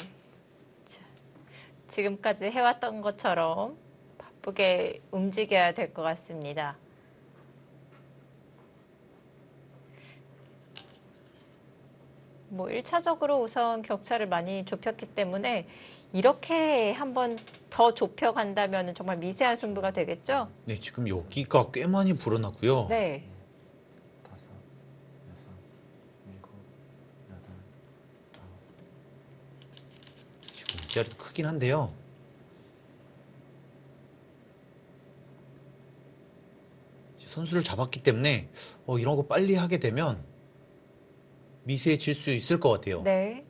자, 지금까지 해왔던 것처럼 바쁘게 움직여야 될 것 같습니다. 뭐 1차적으로 우선 격차를 많이 좁혔기 때문에 이렇게 한번 더 좁혀간다면 정말 미세한 승부가 되겠죠? 네, 지금 여기가 꽤 많이 불어났고요. 네. 다섯, 여섯, 일곱, 여덟, 아홉. 지금 이 자리도 크긴 한데요. 선수를 잡았기 때문에 이런 거 빨리 하게 되면 미세해질 수 있을 것 같아요. 네.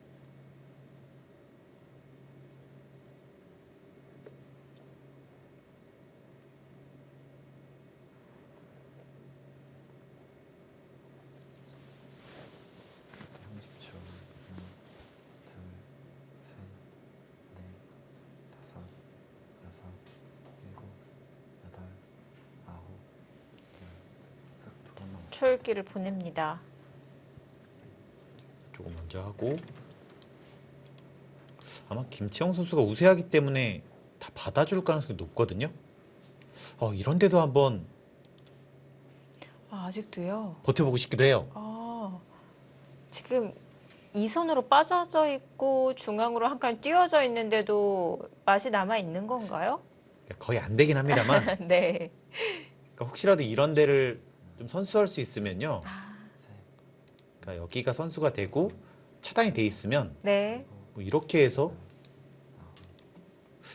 삼십 초. 하나, 둘, 셋, 넷, 다섯, 여섯, 일곱, 여덟, 아홉, 열. 흑두번 남았습니다. 초읽기를 보냅니다. 조금 먼저 하고 아마 김치영 선수가 우세하기 때문에 다 받아줄 가능성이 높거든요. 이런데도 한번 아직도요? 버텨보고 싶기도 해요. 지금 이 선으로 빠져져 있고 중앙으로 한 칸 띄워져 있는데도 맛이 남아 있는 건가요? 거의 안 되긴 합니다만 네. 그러니까 혹시라도 이런 데를 좀 선수할 수 있으면요. 셋, 그러니까 여기가 선수가 되고 차단이 돼 있으면 네. 뭐 이렇게 해서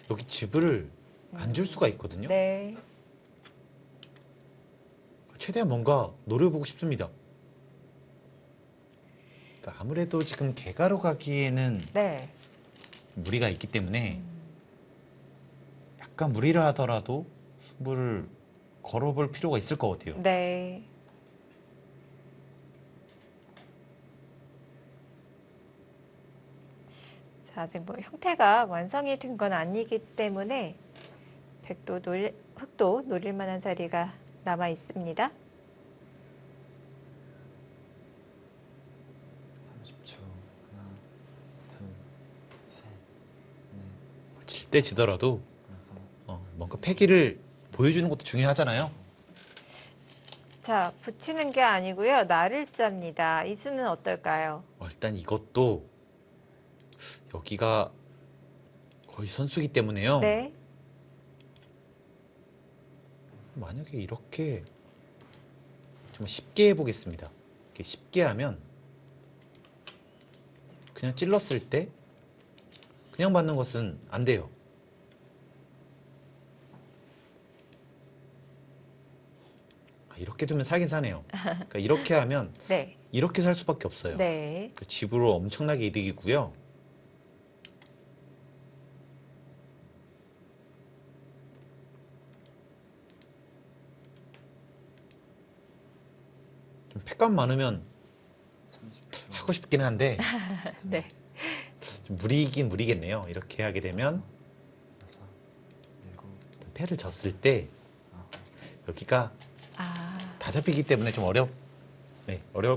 여기 집을 안 줄 수가 있거든요. 네. 최대한 뭔가 노려보고 싶습니다. 그러니까 아무래도 지금 개가로 가기에는 네. 무리가 있기 때문에 약간 무리를 하더라도 승부를 걸어볼 필요가 있을 것 같아요. 네. 자, 아직 뭐 형태가 완성이 된 건 아니기 때문에 흑도 노릴 만한 자리가 남아 있습니다. 30초. 하나, 둘, 셋, 넷, 질 때 지더라도 여섯, 뭔가 패기를 보여주는 것도 중요하잖아요. 자, 붙이는 게 아니고요. 나를자입니다. 이 수는 어떨까요? 일단 이것도 여기가 거의 선수기 때문에요. 네. 만약에 이렇게 좀 쉽게 해보겠습니다. 이렇게 쉽게 하면 그냥 찔렀을 때 그냥 받는 것은 안 돼요. 이렇게 두면 살긴 사네요. 그러니까 이렇게 하면 네. 이렇게 살 수밖에 없어요. 네. 집으로 엄청나게 이득이고요. 좀 패감 많으면 30초. 하고 싶기는 한데 네. 좀 무리긴 무리겠네요. 이렇게 하게 되면 여섯, 일곱, 패를 졌을 때 아홉, 여기가 아, 다 잡히기 때문에 좀 어려울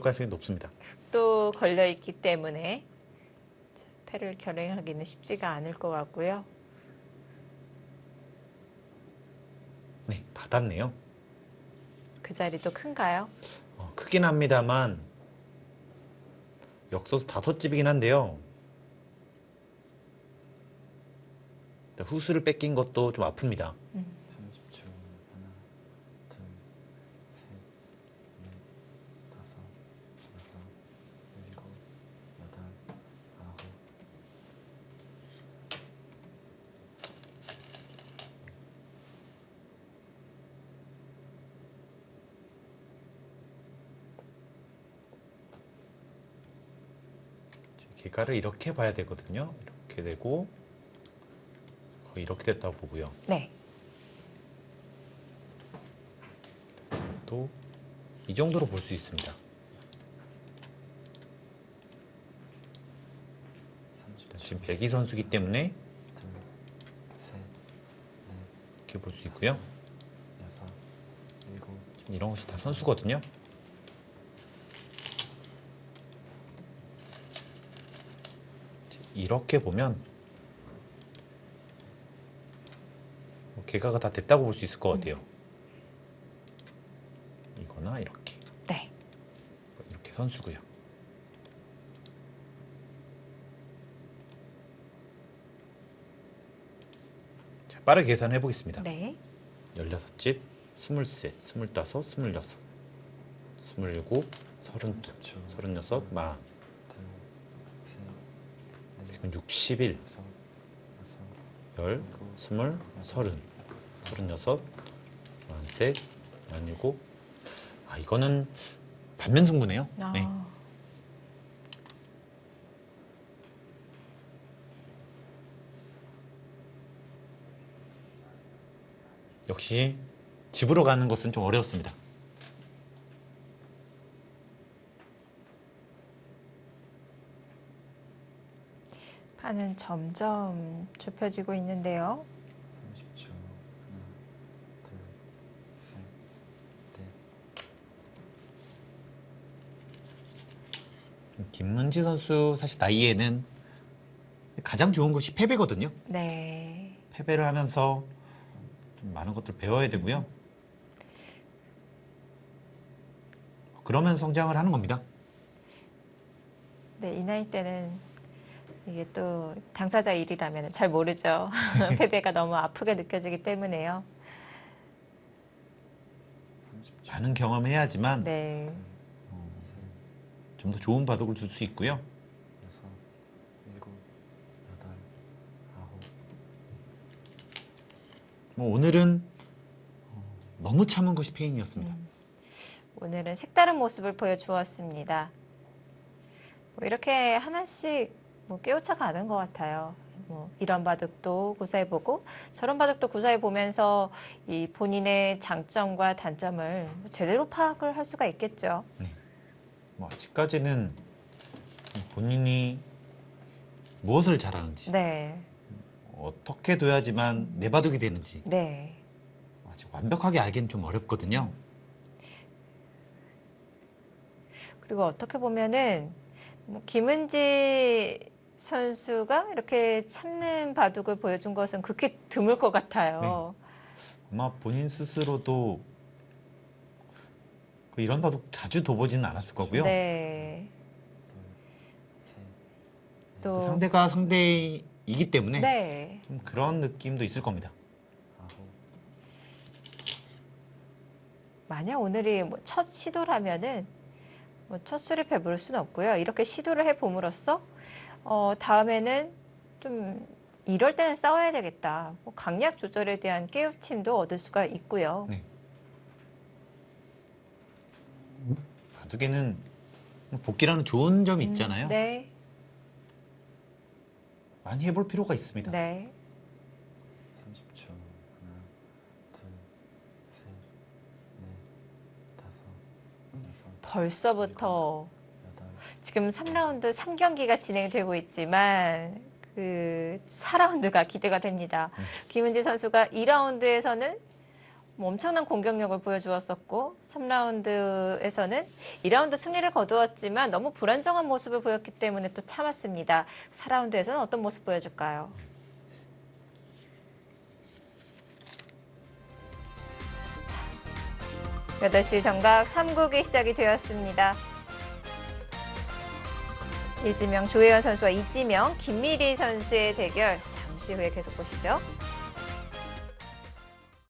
가능성이 높습니다. 또 걸려 있기 때문에 자, 패를 결행하기는 쉽지가 않을 것 같고요. 네, 받았네요. 그 자리도 큰가요? 크긴 합니다만 역소수 5집이긴 한데요. 일단 후수를 뺏긴 것도 좀 아픕니다. 30초. 하나, 둘, 셋, 넷, 다섯, 여섯, 일곱, 여덟, 아홉. 개가를 이렇게 봐야 되거든요. 이렇게 되고 거의 이렇게 됐다고 보고요. 네. 또 이 정도로 볼 수 있습니다. 30초. 지금 백이 선수기 때문에 둘, 셋, 넷, 이렇게 볼 수 있고요. 여섯, 일곱, 지금 이런 것이 다 선수거든요. 이렇게 보면 개가가 다 됐다고 볼 수 있을 것 같아요. 이거나 이렇게 네. 선수고요. 자, 빠르게 계산해 보겠습니다. 네. 16집, 23, 25, 26, 27, 32, 30초. 36, 40, 둘, 셋, 넷, 61, 여섯, 여섯, 10, 20, 30, 36, 43, 47. 아, 이거는 반면 승부네요. 아. 네. 역시 집으로 가는 것은 좀 어려웠습니다. 판은 점점 좁혀지고 있는데요. 30초. 하나, 둘, 셋, 넷. 김문지 선수 사실 나이에는 가장 좋은 것이 패배거든요. 네. 패배를 하면서 좀 많은 것들을 배워야 되고요. 그러면 성장을 하는 겁니다. 네, 이 나이 때는 이게 또 당사자 일이라면 잘 모르죠. 패배가 너무 아프게 느껴지기 때문에요. 30초. 많은 경험해야지만 네. 셋, 좀 더 좋은 바둑을 줄 수 있고요. 여섯, 일곱, 여덟, 아홉. 뭐 오늘은 너무 참은 것이 패인이었습니다. 오늘은 색다른 모습을 보여주었습니다. 뭐 이렇게 하나씩 뭐 깨우쳐 가는 것 같아요. 뭐 이런 바둑도 구사해보고 저런 바둑도 구사해보면서 이 본인의 장점과 단점을 제대로 파악을 할 수가 있겠죠. 뭐 아직까지는 본인이 무엇을 잘하는지 네, 어떻게 둬야지만 내 바둑이 되는지 네. 아직 완벽하게 알기는 좀 어렵거든요. 그리고 어떻게 보면은 뭐 김은지 선수가 이렇게 참는 바둑을 보여준 것은 극히 드물 것 같아요. 아마 본인 스스로도 이런 바둑 자주 둬보지는 않았을 거고요. 네. 셋, 또 상대가 상대이기 때문에 네. 좀 그런 느낌도 있을 겁니다. 아홉. 만약 오늘이 뭐 첫 시도라면은 뭐 첫 수를 배부를 수는 없고요. 이렇게 시도를 해 봄으로써 다음에는 좀 이럴 때는 싸워야 되겠다. 뭐 강약 조절에 대한 깨우침도 얻을 수가 있고요. 네. 바둑에는 복기라는 좋은 점이 있잖아요. 네, 많이 해볼 필요가 있습니다. 네. 30초. 하나, 둘, 셋, 넷, 다섯, 여섯, 벌써부터 여덟. 지금 3라운드 3경기가 진행되고 있지만 그 4라운드가 기대가 됩니다. 김은지 선수가 2라운드에서는 뭐 엄청난 공격력을 보여주었었고 3라운드에서는 2라운드 승리를 거두었지만 너무 불안정한 모습을 보였기 때문에 또 참았습니다. 4라운드에서는 어떤 모습 보여줄까요? 자, 8시 정각 3국이 시작이 되었습니다. 일지명 조혜연 선수와 이지명 김미리 선수의 대결 잠시 후에 계속 보시죠.